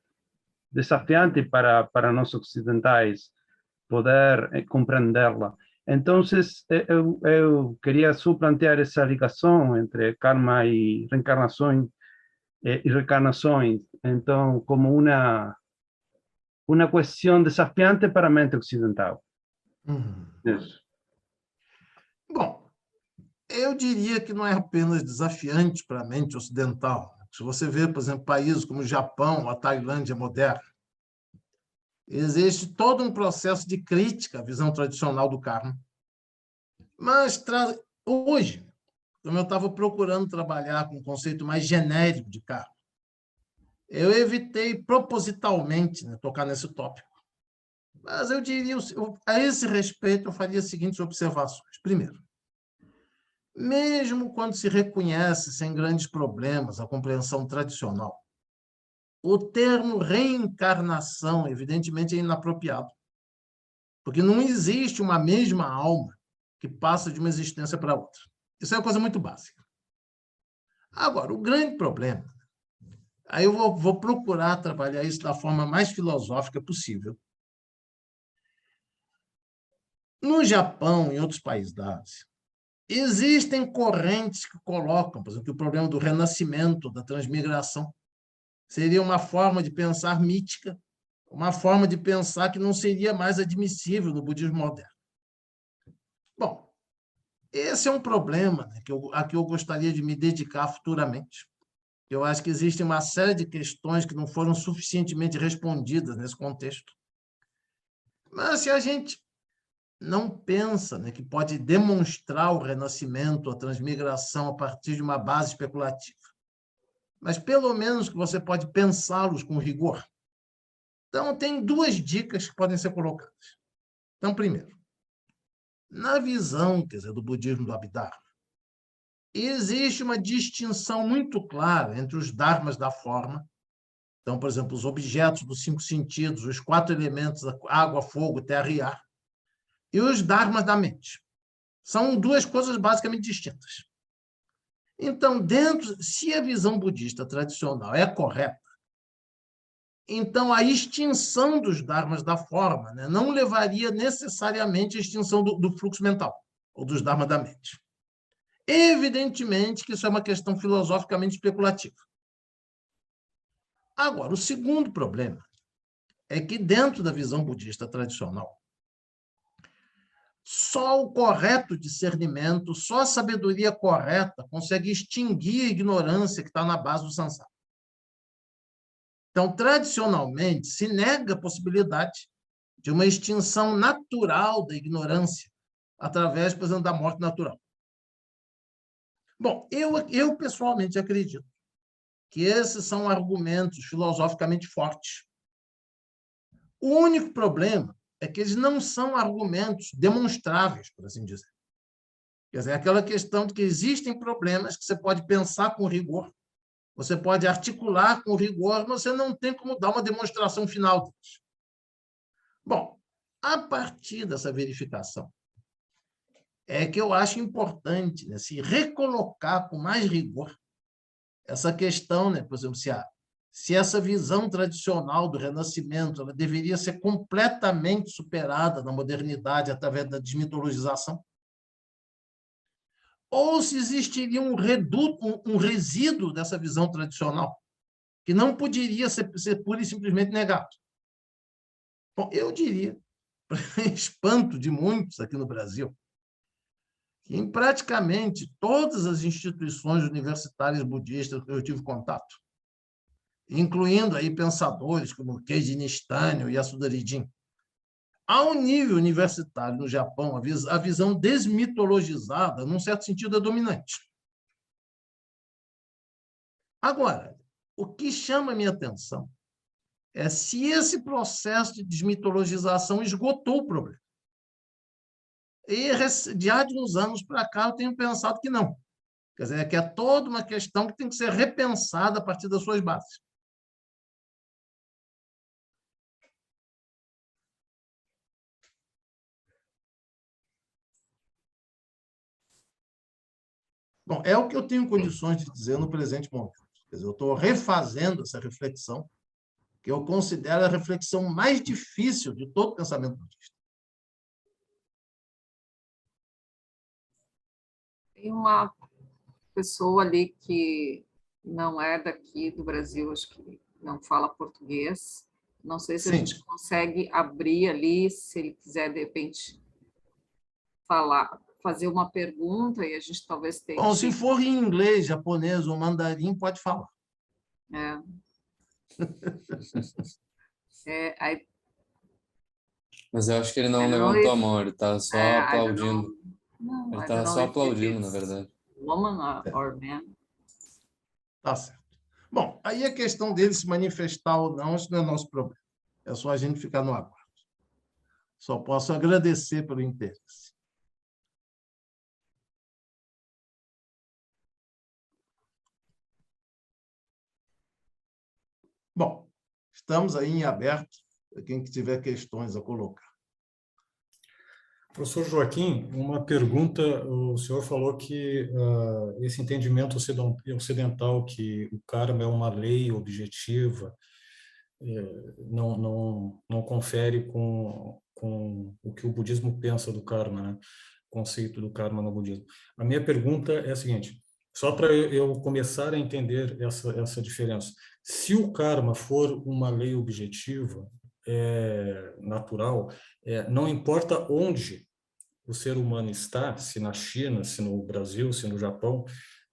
desafiante para nós ocidentais poder compreendê-la. Então, eu queria só plantear essa ligação entre karma e reencarnações, então, como uma questão desafiante para a mente ocidental. Isso. Bom, eu diria que não é apenas desafiante para a mente ocidental. Se você vê, por exemplo, países como o Japão, a Tailândia moderna, existe todo um processo de crítica à visão tradicional do karma. Mas hoje, como eu estava procurando trabalhar com um conceito mais genérico de karma, eu evitei propositalmente, né, tocar nesse tópico. Mas eu diria, a esse respeito, eu faria as seguintes observações. Primeiro, mesmo quando se reconhece sem grandes problemas a compreensão tradicional, o termo reencarnação, evidentemente, é inapropriado, porque não existe uma mesma alma que passa de uma existência para outra. Isso é uma coisa muito básica. Agora, o grande problema, aí eu vou procurar trabalhar isso da forma mais filosófica possível. No Japão e em outros países da Ásia, existem correntes que colocam, por exemplo, que o problema do renascimento, da transmigração, seria uma forma de pensar mítica, uma forma de pensar que não seria mais admissível no budismo moderno. Bom, esse é um problema, né, a que eu gostaria de me dedicar futuramente. Eu acho que existe uma série de questões que não foram suficientemente respondidas nesse contexto. Mas se a gente não pensa, né, que pode demonstrar o renascimento, a transmigração a partir de uma base especulativa, mas pelo menos que você pode pensá-los com rigor. Então, tem 2 dicas que podem ser colocadas. Então, primeiro, na visão, quer dizer, do budismo do Abhidharma, existe uma distinção muito clara entre os dharmas da forma, então, por exemplo, os objetos dos 5 sentidos, os 4 elementos, água, fogo, terra e ar, e os dharmas da mente. São 2 coisas basicamente distintas. Então, se a visão budista tradicional é correta, então a extinção dos dharmas da forma, né, não levaria necessariamente à extinção do fluxo mental, ou dos dharmas da mente. Evidentemente que isso é uma questão filosoficamente especulativa. Agora, o segundo problema é que, dentro da visão budista tradicional, só o correto discernimento, só a sabedoria correta consegue extinguir a ignorância que está na base do samsara. Então, tradicionalmente, se nega a possibilidade de uma extinção natural da ignorância através, por exemplo, da morte natural. Bom, eu pessoalmente acredito que esses são argumentos filosoficamente fortes. O único problema é que eles não são argumentos demonstráveis, por assim dizer. Quer dizer, aquela questão de que existem problemas que você pode pensar com rigor, você pode articular com rigor, mas você não tem como dar uma demonstração final deles. Bom, a partir dessa verificação, é que eu acho importante, né, se recolocar com mais rigor essa questão, né, por exemplo, se essa visão tradicional do Renascimento ela deveria ser completamente superada na modernidade através da desmitologização, ou se existiria um resíduo dessa visão tradicional, que não poderia ser pura e simplesmente negado. Bom, eu diria, para espanto de muitos aqui no Brasil, que em praticamente todas as instituições universitárias budistas que eu tive contato, incluindo aí pensadores como Keiji Nishitani e Yasudari Jin, ao nível universitário no Japão, a visão desmitologizada, num certo sentido, é dominante. Agora, o que chama a minha atenção é se esse processo de desmitologização esgotou o problema. E, de há de uns anos para cá, eu tenho pensado que não. Quer dizer, que é toda uma questão que tem que ser repensada a partir das suas bases. Bom, é o que eu tenho condições de dizer no presente momento. Quer dizer, eu estou refazendo essa reflexão, que eu considero a reflexão mais difícil de todo o pensamento budista. Tem uma pessoa ali que não é daqui do Brasil, acho que não fala português. Não sei se a gente consegue abrir ali, se ele quiser, de repente, fazer uma pergunta e a gente talvez tenha... Bom, se for em inglês, japonês ou mandarim, pode falar. Aí... Mas eu acho que ele não levantou a mão, ele está só aplaudindo. Ele está só aplaudindo, na verdade. Woman or man? Tá certo. Bom, aí a questão dele se manifestar ou não, isso não é nosso problema. É só a gente ficar no aguardo. Só posso agradecer pelo interesse. Bom, estamos aí em aberto para quem tiver questões a colocar. Professor Joaquim, uma pergunta. O senhor falou que esse entendimento ocidental que o karma é uma lei objetiva, não confere com o que o budismo pensa do karma, né? O conceito do karma no budismo. A minha pergunta é a seguinte, só para eu começar a entender essa diferença. Se o karma for uma lei objetiva, natural, não importa onde o ser humano está, se na China, se no Brasil, se no Japão,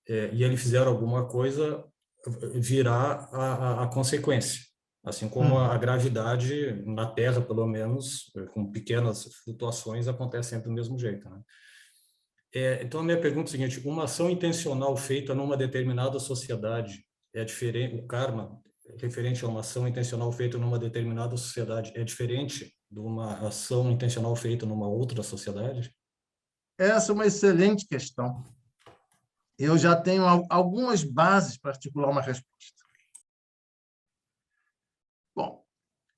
e ele fizer alguma coisa, virá a consequência. Assim como a gravidade na Terra, pelo menos, com pequenas flutuações, acontece sempre do mesmo jeito, né? Então, a minha pergunta é a seguinte, uma ação intencional feita numa determinada sociedade é diferente, o karma referente a uma ação intencional feita numa determinada sociedade é diferente de uma ação intencional feita numa outra sociedade? Essa é uma excelente questão. Eu já tenho algumas bases para articular uma resposta. Bom,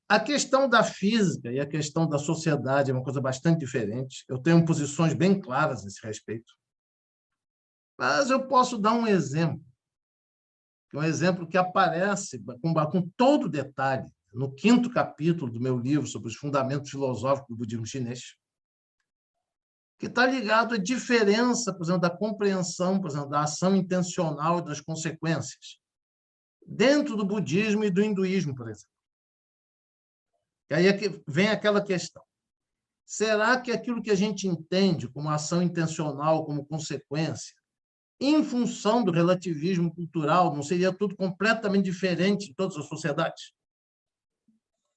a questão da física e a questão da sociedade é uma coisa bastante diferente. Eu tenho posições bem claras nesse respeito. Mas eu posso dar um exemplo que aparece com todo detalhe no 5º capítulo do meu livro sobre os fundamentos filosóficos do budismo chinês, que está ligado à diferença, por exemplo, da compreensão, por exemplo, da ação intencional e das consequências, dentro do budismo e do hinduísmo, por exemplo. E aí vem aquela questão. Será que aquilo que a gente entende como ação intencional, como consequência, em função do relativismo cultural, não seria tudo completamente diferente em todas as sociedades?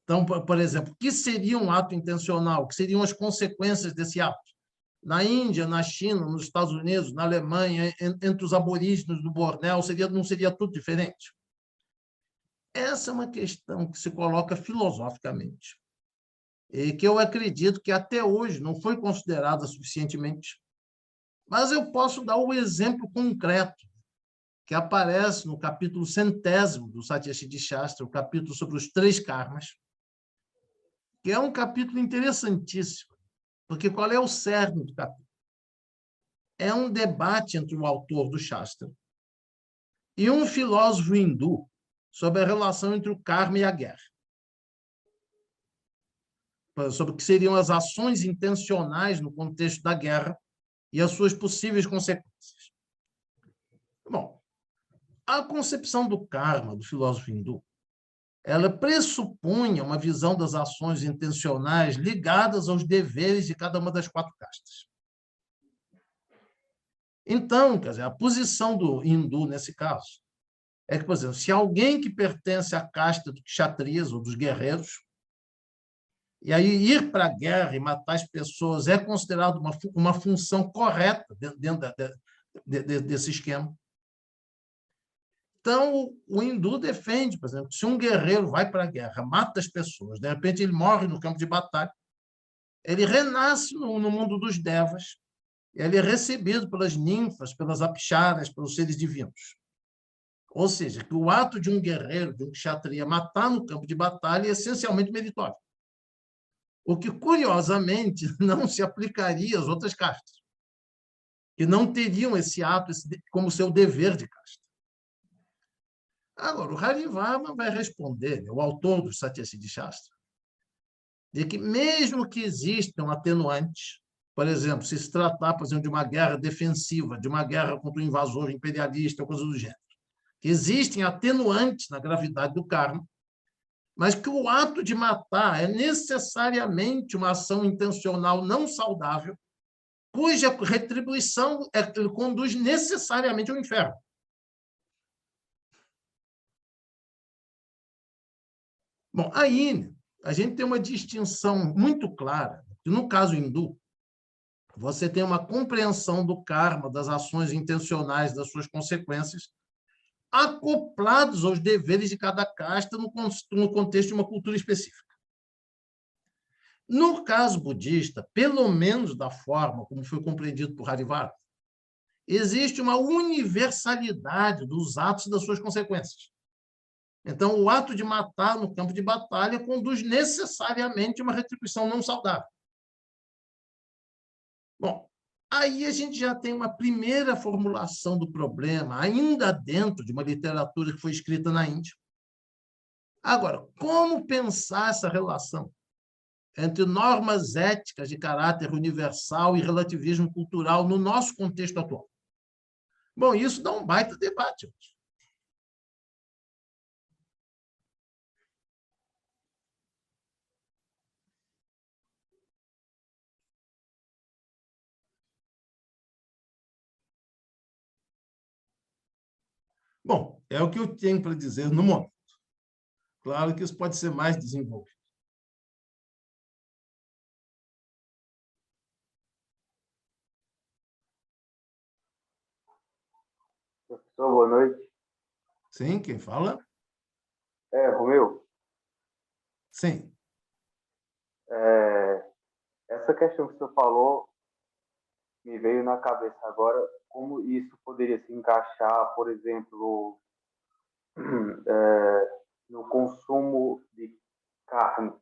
Então, por exemplo, o que seria um ato intencional? O que seriam as consequências desse ato? Na Índia, na China, nos Estados Unidos, na Alemanha, entre os aborígenes do Bornéu, não seria tudo diferente? Essa é uma questão que se coloca filosoficamente, e que eu acredito que até hoje não foi considerada suficientemente. Mas eu posso dar o exemplo concreto que aparece no capítulo 100º do Satyasiddhi Shastra, o capítulo sobre os 3 karmas, que é um capítulo interessantíssimo, porque qual é o cerne do capítulo? É um debate entre o autor do Shastra e um filósofo hindu sobre a relação entre o karma e a guerra, sobre o que seriam as ações intencionais no contexto da guerra e as suas possíveis consequências. Bom, a concepção do karma do filósofo hindu, ela pressupunha uma visão das ações intencionais ligadas aos deveres de cada uma das 4 castas. Então, quer dizer, a posição do hindu nesse caso é que, por exemplo, se alguém que pertence à casta dos kshatriyas ou dos guerreiros, e aí ir para a guerra e matar as pessoas é considerado uma função correta dentro desse esquema. Então, o hindu defende, por exemplo, se um guerreiro vai para a guerra, mata as pessoas, de repente ele morre no campo de batalha, ele renasce no mundo dos devas, e ele é recebido pelas ninfas, pelas apsaras, pelos seres divinos. Ou seja, que o ato de um guerreiro, de um kshatriya, matar no campo de batalha é essencialmente meritório. O que, curiosamente, não se aplicaria às outras castas, que não teriam esse ato como seu dever de casta. Agora, o Harivarma vai responder, o autor do Satyasiddhi Shastra, de que mesmo que existam atenuantes, por exemplo, se tratar, por exemplo, de uma guerra defensiva, de uma guerra contra um invasor imperialista, coisa do gênero, que existem atenuantes na gravidade do karma, mas que o ato de matar é necessariamente uma ação intencional não saudável, cuja retribuição conduz necessariamente ao inferno. Bom, aí a gente tem uma distinção muito clara, que no caso hindu, você tem uma compreensão do karma, das ações intencionais, das suas consequências, acoplados aos deveres de cada casta no contexto de uma cultura específica. No caso budista, pelo menos da forma como foi compreendido por Harivarma, existe uma universalidade dos atos e das suas consequências. Então, o ato de matar no campo de batalha conduz necessariamente a uma retribuição não saudável. Bom, aí a gente já tem uma primeira formulação do problema, ainda dentro de uma literatura que foi escrita na Índia. Agora, como pensar essa relação entre normas éticas de caráter universal e relativismo cultural no nosso contexto atual? Bom, isso dá um baita debate. Bom, é o que eu tenho para dizer no momento. Claro que isso pode ser mais desenvolvido. Professor, boa noite. Sim, quem fala? Romeu. Sim. Essa questão que o senhor falou me veio na cabeça agora, como isso poderia se encaixar, por exemplo, no consumo de carne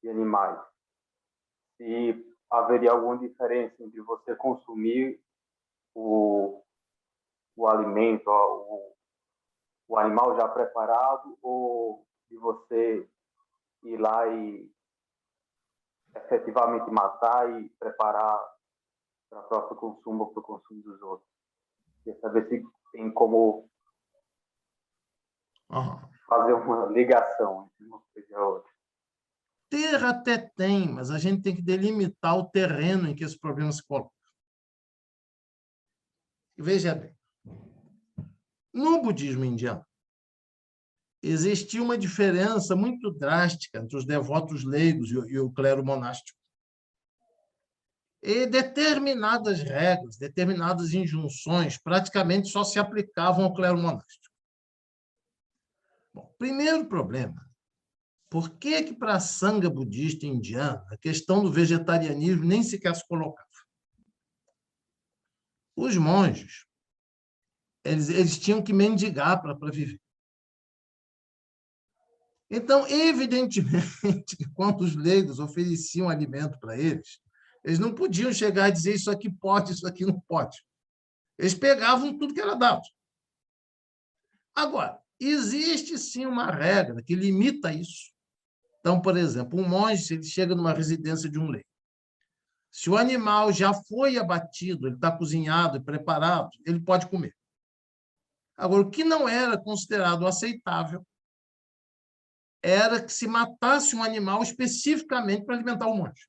de animais. Se haveria alguma diferença entre você consumir o alimento, o animal já preparado, ou de você ir lá e efetivamente matar e preparar para o próprio consumo ou para o consumo dos outros. Queria saber se tem como fazer uma ligação entre uma coisa e a outra. Ter até tem, mas a gente tem que delimitar o terreno em que esse problema se coloca. Veja bem, no budismo indiano, existia uma diferença muito drástica entre os devotos leigos e o clero monástico. E determinadas regras, determinadas injunções, praticamente só se aplicavam ao clero monástico. Bom, primeiro problema, por que para a sanga budista indiana a questão do vegetarianismo nem sequer se colocava? Os monges, eles tinham que mendigar para viver. Então, evidentemente, quando os leigos ofereciam alimento para eles, eles não podiam chegar e dizer isso aqui pode, isso aqui não pode. Eles pegavam tudo que era dado. Agora, existe sim uma regra que limita isso. Então, por exemplo, um monge, se ele chega numa residência de um leigo, se o animal já foi abatido, ele está cozinhado e preparado, ele pode comer. Agora, o que não era considerado aceitável era que se matasse um animal especificamente para alimentar o monge.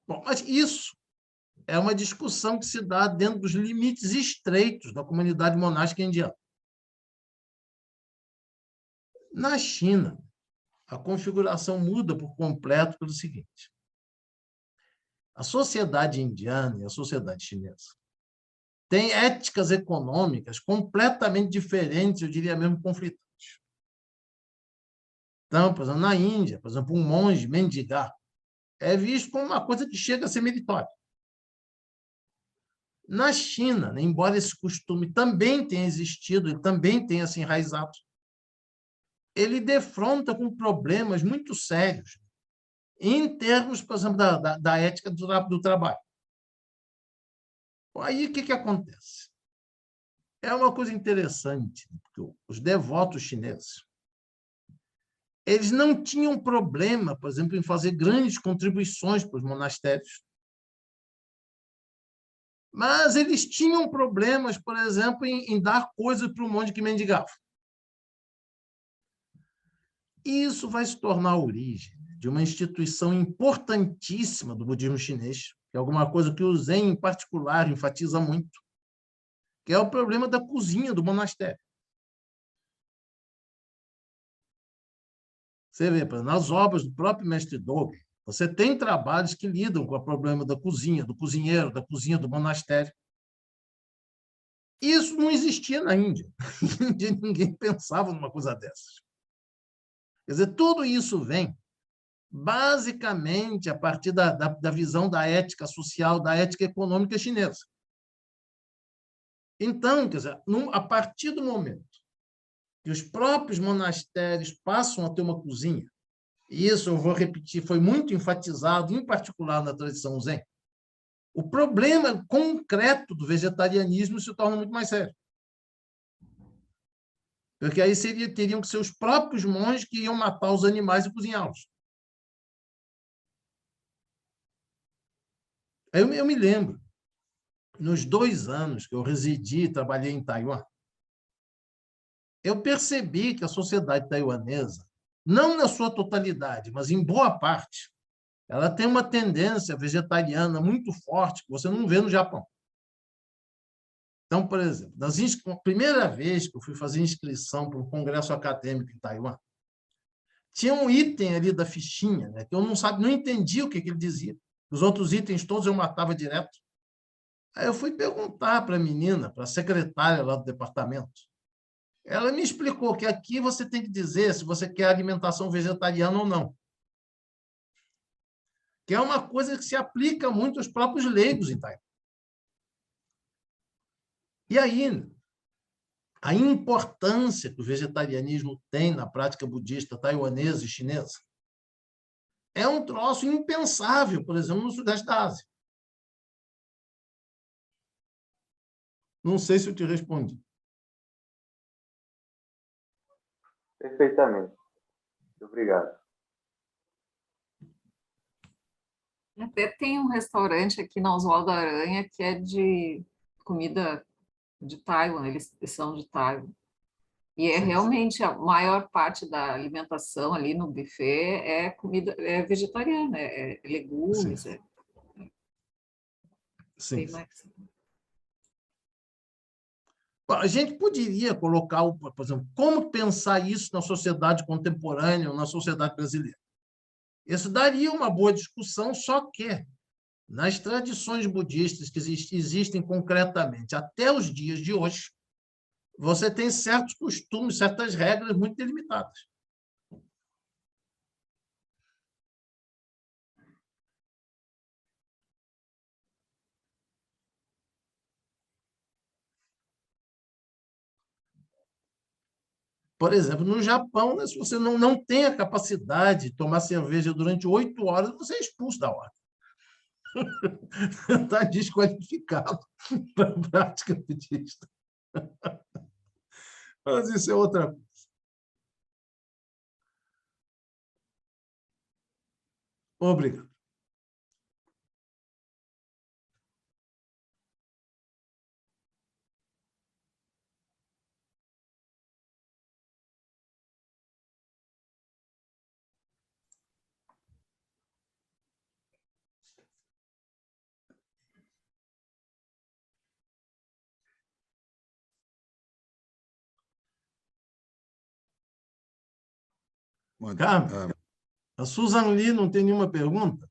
Bom, mas isso é uma discussão que se dá dentro dos limites estreitos da comunidade monástica indiana. Na China, a configuração muda por completo pelo seguinte: a sociedade indiana e a sociedade chinesa têm éticas econômicas completamente diferentes, eu diria mesmo conflitantes. Então, por exemplo, na Índia, por exemplo, um monge mendigar é visto como uma coisa que chega a ser meritória. Na China, embora esse costume também tenha existido, ele também tenha se enraizado, ele defronta com problemas muito sérios em termos, por exemplo, da ética do trabalho. Aí, o que acontece? É uma coisa interessante, porque os devotos chineses, eles não tinham problema, por exemplo, em fazer grandes contribuições para os monastérios. Mas eles tinham problemas, por exemplo, em dar coisas para o monge que mendigava. Isso vai se tornar a origem de uma instituição importantíssima do budismo chinês, que é alguma coisa que o Zen, em particular, enfatiza muito, que é o problema da cozinha do monastério. Você vê, nas obras do próprio mestre Dogen, você tem trabalhos que lidam com o problema da cozinha, do cozinheiro, da cozinha do monastério. Isso não existia na Índia. Na Índia ninguém pensava numa coisa dessas. Quer dizer, tudo isso vem basicamente a partir da visão da ética social, da ética econômica chinesa. Então, quer dizer, a partir do momento que os próprios monastérios passam a ter uma cozinha, e isso, eu vou repetir, foi muito enfatizado, em particular na tradição Zen, o problema concreto do vegetarianismo se torna muito mais sério. Porque aí teriam que ser os próprios monges que iam matar os animais e cozinhá-los. Eu me lembro, nos 2 anos que eu residi e trabalhei em Taiwan, eu percebi que a sociedade taiwanesa, não na sua totalidade, mas em boa parte, ela tem uma tendência vegetariana muito forte que você não vê no Japão. Então, por exemplo, a primeira vez que eu fui fazer inscrição para um congresso acadêmico em Taiwan, tinha um item ali da fichinha, né, que eu não entendia o que ele dizia. Os outros itens todos eu matava direto. Aí eu fui perguntar para a menina, para a secretária lá do departamento. Ela me explicou que aqui você tem que dizer se você quer alimentação vegetariana ou não. Que é uma coisa que se aplica muito aos próprios leigos em Taiwan. E aí, a importância que o vegetarianismo tem na prática budista taiwanesa e chinesa é um troço impensável, por exemplo, no Sudeste da Ásia. Não sei se eu te respondi. Perfeitamente. Obrigado. Até tem um restaurante aqui na Oswaldo Aranha que é de comida de Taiwan, eles são de Taiwan. E é realmente a maior parte da alimentação ali no buffet é comida vegetariana, é legumes, Sim. é Sim. bem mais. A gente poderia colocar, por exemplo, como pensar isso na sociedade contemporânea ou na sociedade brasileira. Isso daria uma boa discussão, só que nas tradições budistas que existem concretamente até os dias de hoje, você tem certos costumes, certas regras muito delimitadas. Por exemplo, no Japão, né, se você não tem a capacidade de tomar cerveja durante 8 horas, você é expulso da ordem. Está desqualificado para a prática budista. Mas isso é outra coisa. Obrigado. Carmen, a Susan Lee não tem nenhuma pergunta?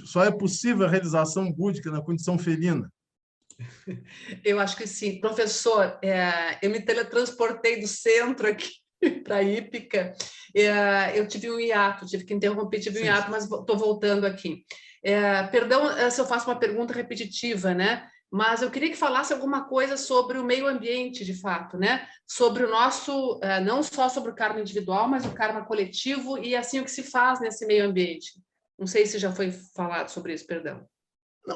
Só é possível a realização búdica na condição felina. Eu acho que sim. Professor, eu me teletransportei do centro aqui para Ípica. Eu tive um hiato, tive que interromper, tive um hiato, mas estou voltando aqui. Perdão se eu faço uma pergunta repetitiva, né? Mas eu queria que falasse alguma coisa sobre o meio ambiente, de fato, né? Sobre o nosso, não só sobre o karma individual, mas o karma coletivo e assim o que se faz nesse meio ambiente. Não sei se já foi falado sobre isso, perdão.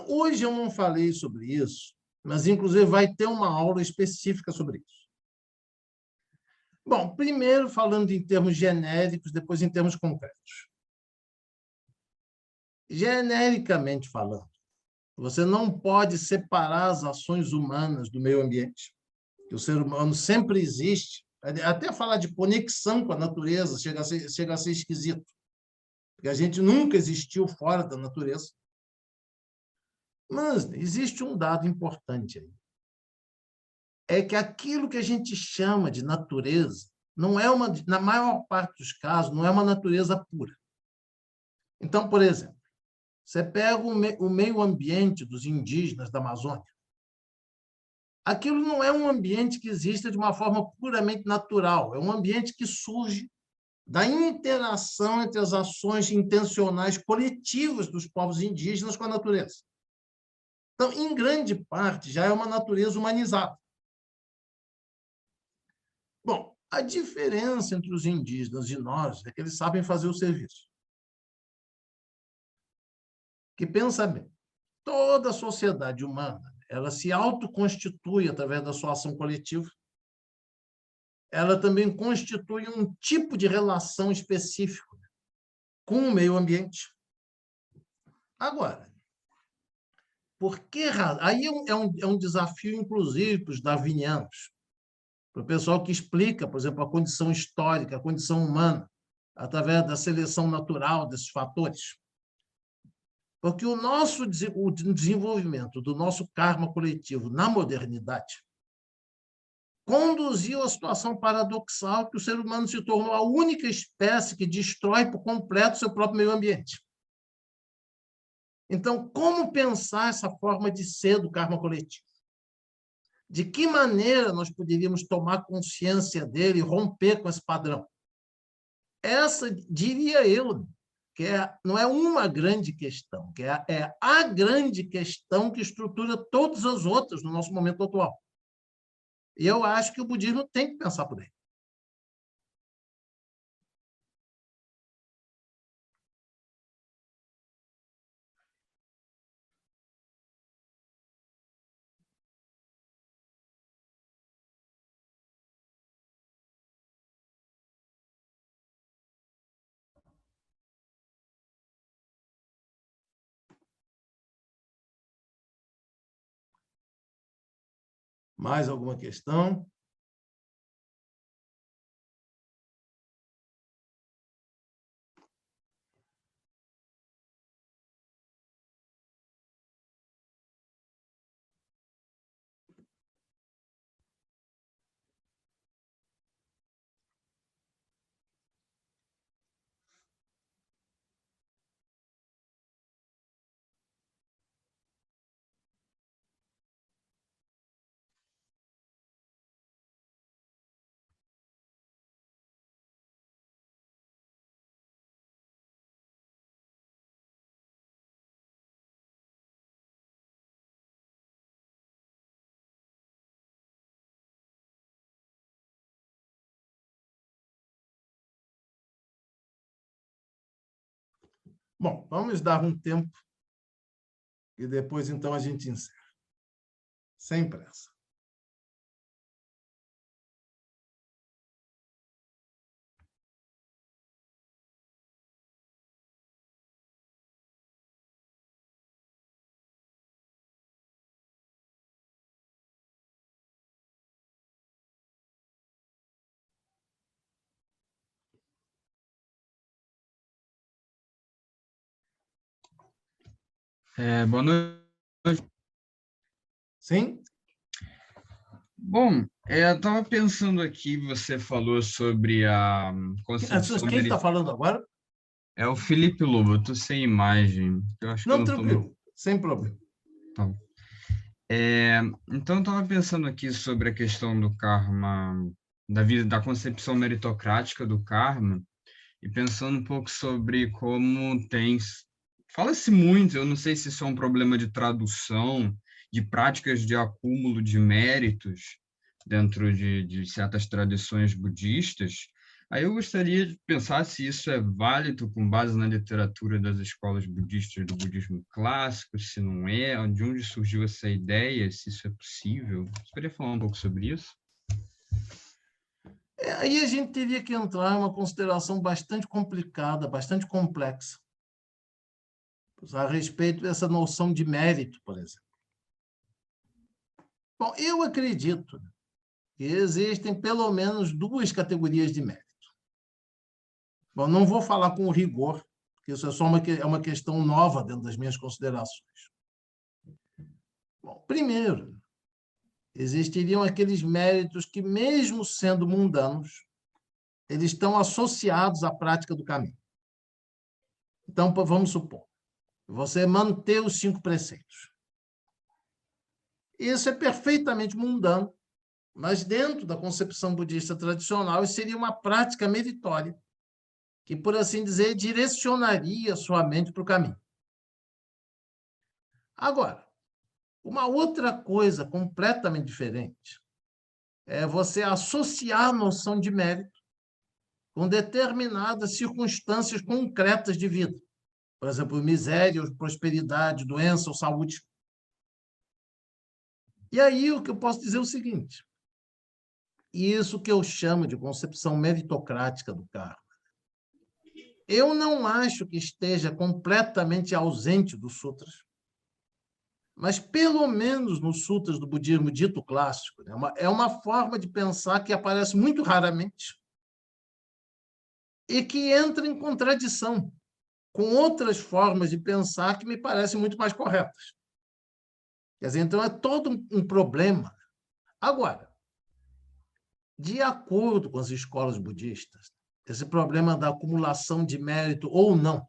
Hoje eu não falei sobre isso, mas, inclusive, vai ter uma aula específica sobre isso. Bom, primeiro falando em termos genéricos, depois em termos concretos. Genericamente falando, você não pode separar as ações humanas do meio ambiente, que o ser humano sempre existe. Até falar de conexão com a natureza chega a ser esquisito, porque a gente nunca existiu fora da natureza. Mas existe um dado importante aí. É que aquilo que a gente chama de natureza não é na maior parte dos casos, não é uma natureza pura. Então, por exemplo, você pega o meio ambiente dos indígenas da Amazônia. Aquilo não é um ambiente que existe de uma forma puramente natural, é um ambiente que surge da interação entre as ações intencionais coletivas dos povos indígenas com a natureza. Então, em grande parte, já é uma natureza humanizada. Bom, a diferença entre os indígenas e nós é que eles sabem fazer o serviço. Que, pensa bem, toda a sociedade humana ela se autoconstitui através da sua ação coletiva. Ela também constitui um tipo de relação específico com o meio ambiente. Agora, por que razão? Aí é um desafio, inclusive, para os darwinianos, para o pessoal que explica, por exemplo, a condição histórica, a condição humana, através da seleção natural desses fatores. Porque o desenvolvimento do nosso karma coletivo na modernidade conduziu à situação paradoxal que o ser humano se tornou a única espécie que destrói por completo seu próprio meio ambiente. Então, como pensar essa forma de ser do karma coletivo? De que maneira nós poderíamos tomar consciência dele e romper com esse padrão? Essa, diria eu, que não é uma grande questão, que é a grande questão que estrutura todas as outras no nosso momento atual. E eu acho que o budismo tem que pensar por aí. Mais alguma questão? Bom, vamos dar um tempo e depois, então, a gente encerra. Sem pressa. Boa noite. Sim? Bom, eu estava pensando aqui, você falou sobre a concepção... Quem está falando agora? É o Felipe Lobo, eu estou sem imagem. Eu acho que eu Não, não tô... tranquilo, sem problema. Tá. Então, eu estava pensando aqui sobre a questão do karma, da vida, da concepção meritocrática do karma, e pensando um pouco sobre como tem... Fala-se muito, eu não sei se isso é um problema de tradução, de práticas de acúmulo de méritos dentro de certas tradições budistas. Aí eu gostaria de pensar se isso é válido com base na literatura das escolas budistas do budismo clássico, se não é, de onde surgiu essa ideia, se isso é possível. Você poderia falar um pouco sobre isso? Aí a gente teria que entrar em uma consideração bastante complicada, bastante complexa, a respeito dessa noção de mérito, por exemplo. Bom, eu acredito que existem pelo menos duas categorias de mérito. Bom, não vou falar com rigor, porque isso é só uma questão nova dentro das minhas considerações. Bom, primeiro, existiriam aqueles méritos que, mesmo sendo mundanos, eles estão associados à prática do caminho. Então, vamos supor, você manter os 5 preceitos. Isso é perfeitamente mundano, mas dentro da concepção budista tradicional, isso seria uma prática meritória, que, por assim dizer, direcionaria sua mente para o caminho. Agora, uma outra coisa completamente diferente é você associar a noção de mérito com determinadas circunstâncias concretas de vida. Por exemplo, miséria, prosperidade, doença ou saúde. E aí o que eu posso dizer é o seguinte: isso que eu chamo de concepção meritocrática do karma, eu não acho que esteja completamente ausente dos sutras, mas pelo menos nos sutras do budismo dito clássico, né, é uma forma de pensar que aparece muito raramente e que entra em contradição com outras formas de pensar que me parecem muito mais corretas. Quer dizer, então é todo um problema. Agora, de acordo com as escolas budistas, esse problema da acumulação de mérito ou não,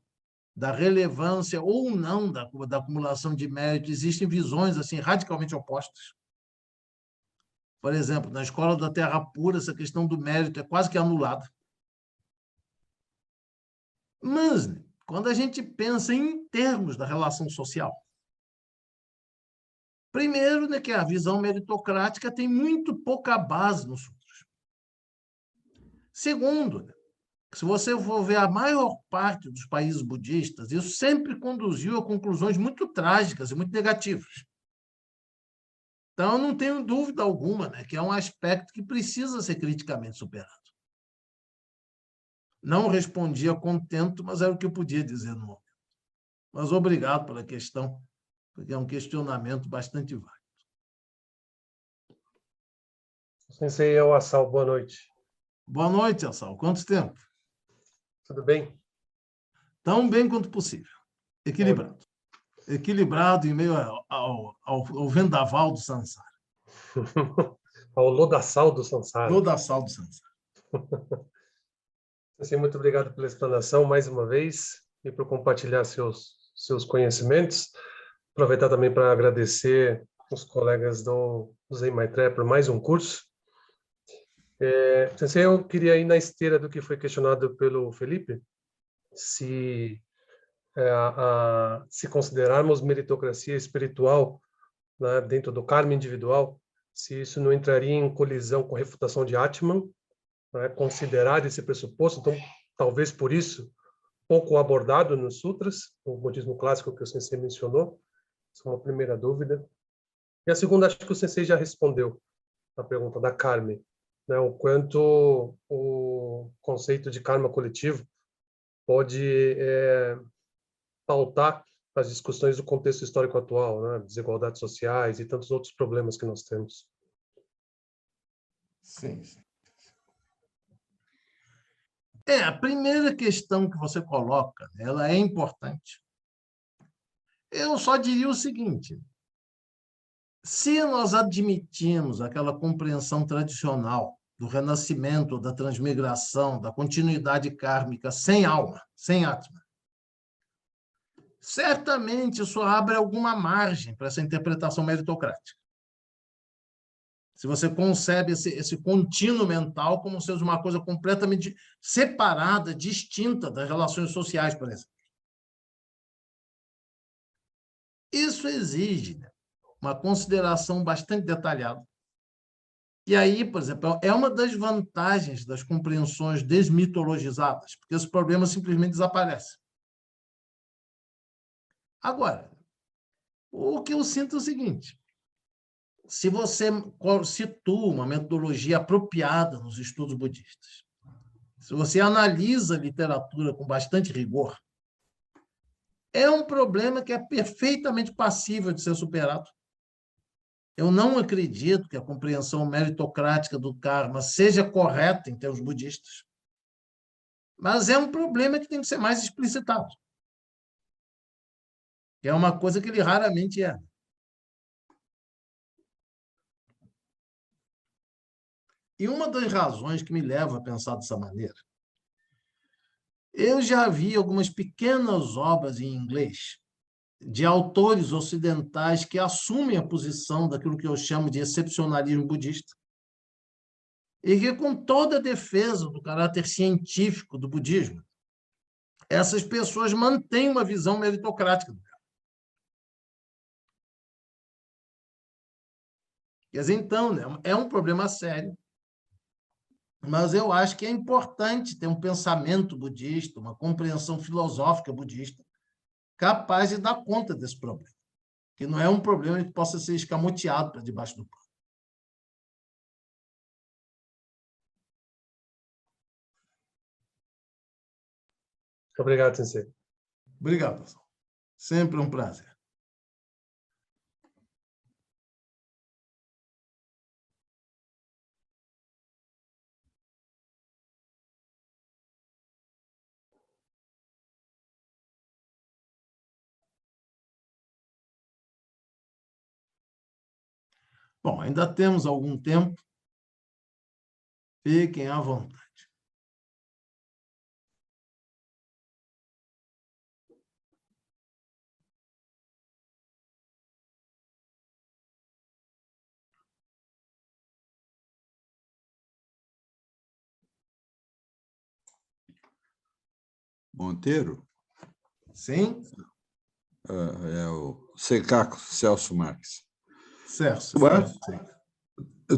da relevância ou não da acumulação de mérito, existem visões assim radicalmente opostas. Por exemplo, na escola da Terra Pura, essa questão do mérito é quase que anulada. Mas, quando a gente pensa em termos da relação social, primeiro, né, que a visão meritocrática tem muito pouca base nos sutras. Segundo, né, se você for ver a maior parte dos países budistas, isso sempre conduziu a conclusões muito trágicas e muito negativas. Então, eu não tenho dúvida alguma, né, que é um aspecto que precisa ser criticamente superado. Não respondi a contento, mas era o que eu podia dizer no momento. Mas obrigado pela questão, porque é um questionamento bastante válido. Sensei Asal, boa noite. Boa noite, Asal. Quanto tempo? Tudo bem? Tão bem quanto possível. Equilibrado. Equilibrado em meio ao vendaval do Sansara. Ao lodaçal do Sansara. Lodaçal do Sansara. Sensei, muito obrigado pela explanação mais uma vez e por compartilhar seus conhecimentos. Aproveitar também para agradecer os colegas do Zen Maitreya por mais um curso. Sensei, eu queria ir na esteira do que foi questionado pelo Felipe, se considerarmos meritocracia espiritual, né, dentro do karma individual, se isso não entraria em colisão com a refutação de Atman, né, considerar esse pressuposto. Então, talvez por isso, pouco abordado nos sutras, no budismo clássico que o Sensei mencionou. Essa é uma primeira dúvida. E a segunda, acho que o Sensei já respondeu a pergunta da Carmen, né, o quanto o conceito de karma coletivo pode pautar as discussões do contexto histórico atual, né, desigualdades sociais e tantos outros problemas que nós temos. Sim, sim. A primeira questão que você coloca, ela é importante. Eu só diria o seguinte: se nós admitimos aquela compreensão tradicional do renascimento, da transmigração, da continuidade kármica sem alma, sem Atman, certamente isso abre alguma margem para essa interpretação meritocrática. Se você concebe esse contínuo mental como sendo uma coisa completamente separada, distinta das relações sociais, por exemplo. Isso exige, né, uma consideração bastante detalhada. E aí, por exemplo, é uma das vantagens das compreensões desmitologizadas, porque esse problema simplesmente desaparece. Agora, o que eu sinto é o seguinte: se você situa uma metodologia apropriada nos estudos budistas, se você analisa a literatura com bastante rigor, é um problema que é perfeitamente passível de ser superado. Eu não acredito que a compreensão meritocrática do karma seja correta em termos budistas, mas é um problema que tem que ser mais explicitado, que é uma coisa que ele raramente é. E uma das razões que me leva a pensar dessa maneira, eu já vi algumas pequenas obras em inglês de autores ocidentais que assumem a posição daquilo que eu chamo de excepcionalismo budista, e que, com toda a defesa do caráter científico do budismo, essas pessoas mantêm uma visão meritocrática do karma. Quer dizer, então, né, é um problema sério, mas eu acho que é importante ter um pensamento budista, uma compreensão filosófica budista, capaz de dar conta desse problema, que não é um problema que possa ser escamoteado para debaixo do pano. Obrigado, Sensei. Obrigado, pessoal. Sempre um prazer. Bom, ainda temos algum tempo. Fiquem à vontade. Monteiro? Sim? É o Secaco, Celso Marques. Celso.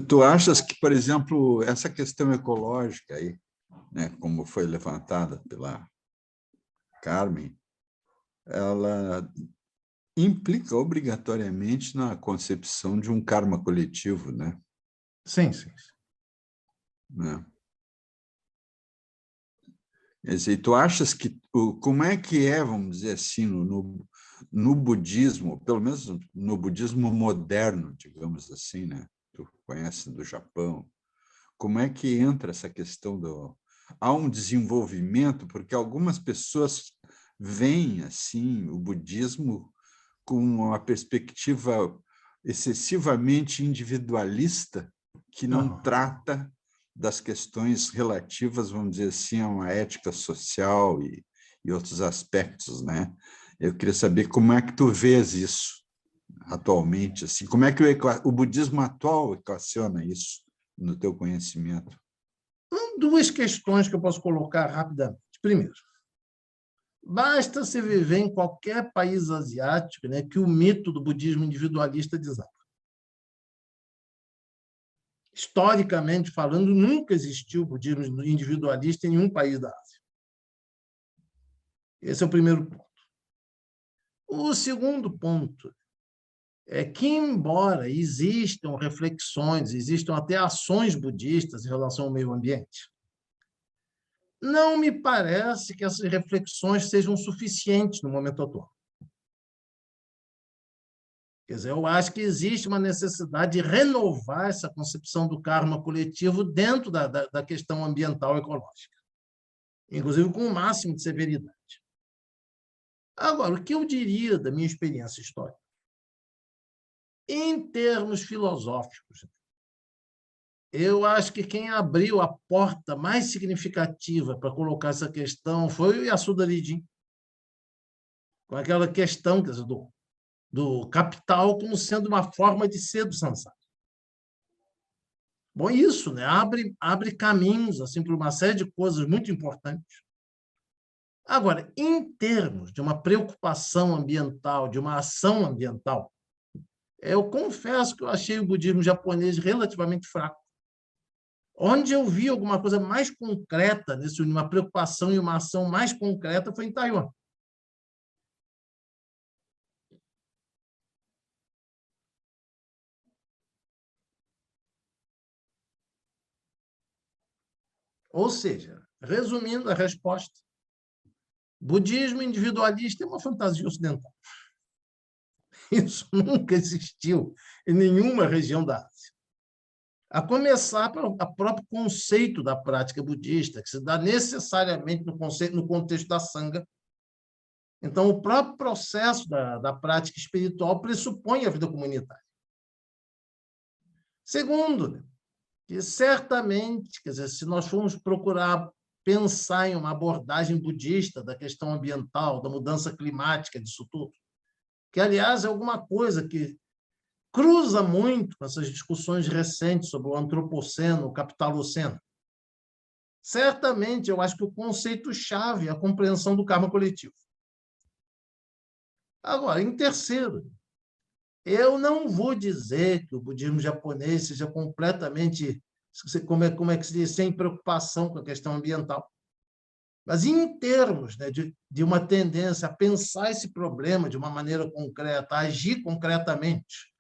Tu achas que, por exemplo, essa questão ecológica aí, né, como foi levantada pela Carmen, ela implica obrigatoriamente na concepção de um karma coletivo, né? Sim, sim. Né? Quer dizer, tu achas que como é que é, vamos dizer assim, no budismo, pelo menos no budismo moderno, digamos assim, né? Tu conhece do Japão, como é que entra essa questão do... Há um desenvolvimento, porque algumas pessoas veem assim o budismo com uma perspectiva excessivamente individualista, que não trata das questões relativas, vamos dizer assim, a uma ética social e outros aspectos, né? Eu queria saber como é que tu vês isso atualmente, assim, como é que o budismo atual equaciona isso no teu conhecimento? Duas questões que eu posso colocar rapidamente. Primeiro, basta se viver em qualquer país asiático, né, que o mito do budismo individualista desaba. Historicamente falando, nunca existiu budismo individualista em nenhum país da Ásia. Esse é o primeiro ponto. O segundo ponto é que, embora existam reflexões, existam até ações budistas em relação ao meio ambiente, não me parece que essas reflexões sejam suficientes no momento atual. Quer dizer, eu acho que existe uma necessidade de renovar essa concepção do karma coletivo dentro da questão ambiental e ecológica, inclusive com o máximo de severidade. Agora, o que eu diria da minha experiência histórica? Em termos filosóficos, eu acho que quem abriu a porta mais significativa para colocar essa questão foi o Yasuda Rijin, com aquela questão, quer dizer, do capital como sendo uma forma de ser do samsara. Bom, isso, né? abre caminhos assim, para uma série de coisas muito importantes. Agora, em termos de uma preocupação ambiental, de uma ação ambiental, eu confesso que eu achei o budismo japonês relativamente fraco. Onde eu vi alguma coisa mais concreta, uma preocupação e uma ação mais concreta, foi em Taiwan. Ou seja, resumindo a resposta, budismo individualista é uma fantasia ocidental. Isso nunca existiu em nenhuma região da Ásia. A começar pelo próprio conceito da prática budista, que se dá necessariamente no contexto da Sangha. Então, o próprio processo da prática espiritual pressupõe a vida comunitária. Segundo, que certamente, quer dizer, se nós formos procurar pensar em uma abordagem budista da questão ambiental, da mudança climática, disso tudo, que, aliás, é alguma coisa que cruza muito com essas discussões recentes sobre o antropoceno, o capitaloceno. Certamente, eu acho que o conceito-chave é a compreensão do karma coletivo. Agora, em terceiro, eu não vou dizer que o budismo japonês seja completamente, como é que se diz, sem preocupação com a questão ambiental. Mas, em termos, né, de uma tendência a pensar esse problema de uma maneira concreta, a agir concretamente,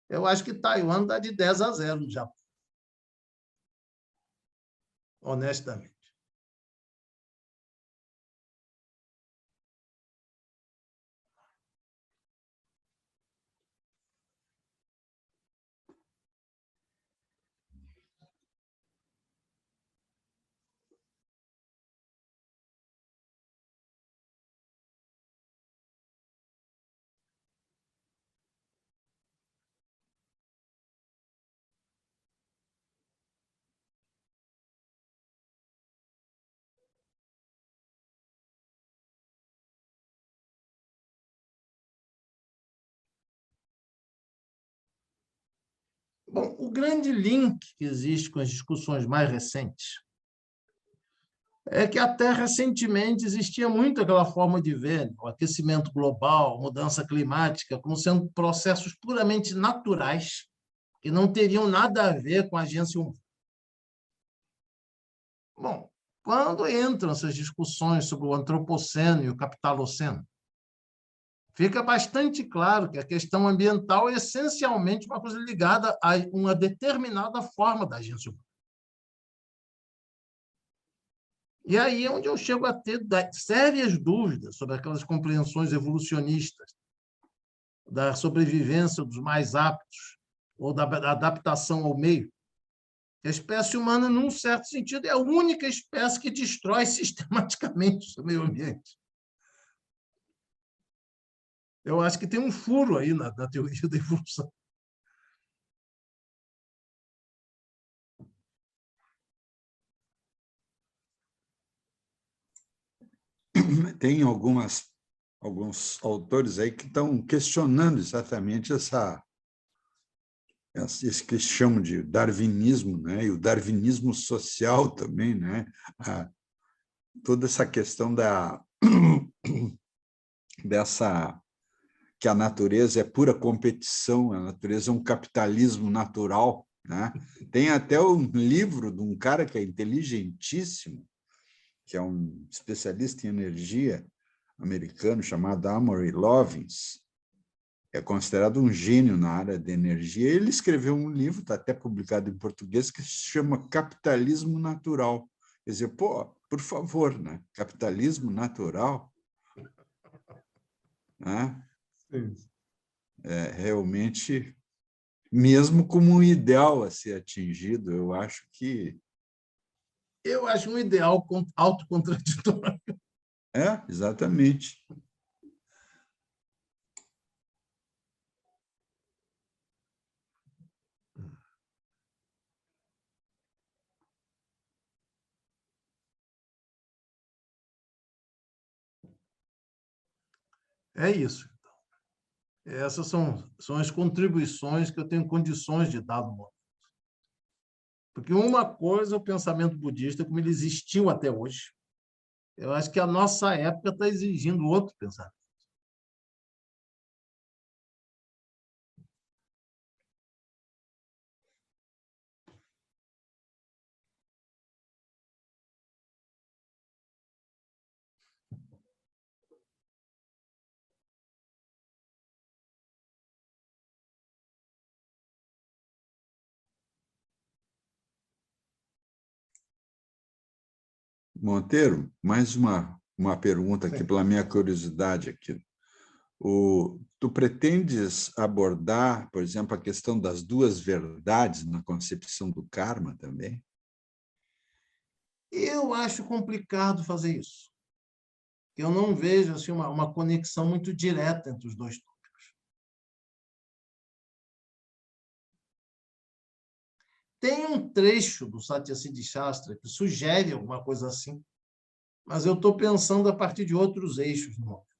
eu acho que Taiwan dá de 10-0 no Japão. Honestamente. Bom, o grande link que existe com as discussões mais recentes é que até recentemente existia muito aquela forma de ver o aquecimento global, mudança climática, como sendo processos puramente naturais, que não teriam nada a ver com a agência humana. Bom, quando entram essas discussões sobre o antropoceno e o capitaloceno, fica bastante claro que a questão ambiental é essencialmente uma coisa ligada a uma determinada forma da agência humana. E aí é onde eu chego a ter sérias dúvidas sobre aquelas compreensões evolucionistas da sobrevivência dos mais aptos ou da adaptação ao meio, A espécie humana, num certo sentido, é a única espécie que destrói sistematicamente o meio ambiente. Eu acho que tem um furo aí na teoria da evolução. Tem alguns autores aí que estão questionando exatamente esse que chamam de darwinismo, né? E o darwinismo social também, né? Toda essa questão que a natureza é pura competição, a natureza é um capitalismo natural, né? Tem até um livro de um cara que é inteligentíssimo, que é um especialista em energia americano, chamado Amory Lovins, é considerado um gênio na área de energia. Ele escreveu um livro, está até publicado em português, que se chama Capitalismo Natural. Quer dizer, por favor, né? Capitalismo natural, né? É realmente, mesmo como um ideal a ser atingido, eu acho um ideal autocontraditório. Exatamente. É isso. Essas são as contribuições que eu tenho condições de dar no momento. Porque uma coisa é o pensamento budista como ele existiu até hoje. Eu acho que a nossa época está exigindo outro pensamento. Monteiro, mais uma pergunta aqui, pela minha curiosidade aqui. Tu pretendes abordar, por exemplo, a questão das duas verdades na concepção do karma também? Eu acho complicado fazer isso. Eu não vejo assim, uma conexão muito direta entre os dois tópicos. Tem um trecho do Satyasiddhishastra que sugere alguma coisa assim, mas eu estou pensando a partir de outros eixos no momento.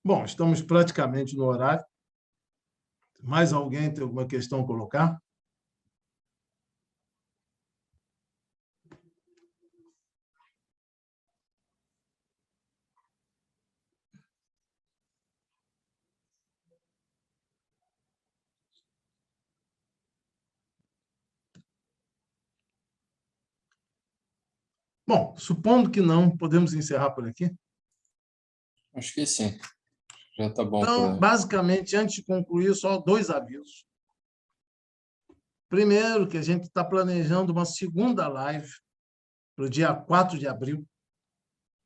Bom, estamos praticamente no horário. Mais alguém tem alguma questão a colocar? Bom, supondo que não, podemos encerrar por aqui? Acho que sim. Já está bom. Então, basicamente, antes de concluir, só 2 avisos. Primeiro, que a gente está planejando uma segunda live para o dia 4 de abril.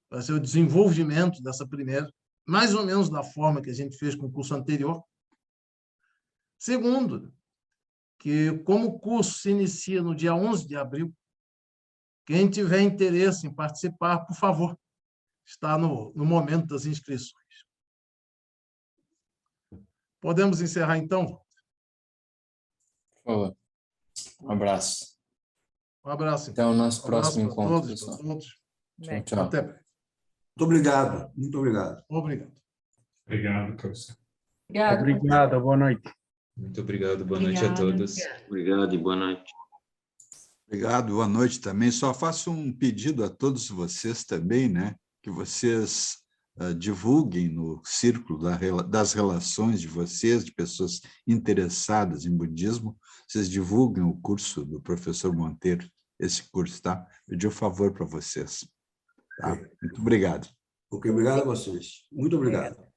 Vai ser o desenvolvimento dessa primeira, mais ou menos da forma que a gente fez com o curso anterior. Segundo, que como o curso se inicia no dia 11 de abril, quem tiver interesse em participar, por favor, está no momento das inscrições. Podemos encerrar, então? Por favor. Um abraço. Um abraço. Até o nosso próximo encontro, pessoal. Tchau, tchau. Até breve. Muito obrigado. Muito obrigado. Obrigado. Obrigado, professor. Obrigado, boa noite. Muito obrigado, boa noite a todos. Obrigado e boa noite. Obrigado, boa noite também. Só faço um pedido a todos vocês também, né? Que vocês divulguem no círculo das relações de vocês, de pessoas interessadas em budismo, vocês divulguem o curso do professor Monteiro, esse curso, tá? Pedi um favor para vocês. Tá? Muito obrigado. Ok, obrigado a vocês. Muito obrigado.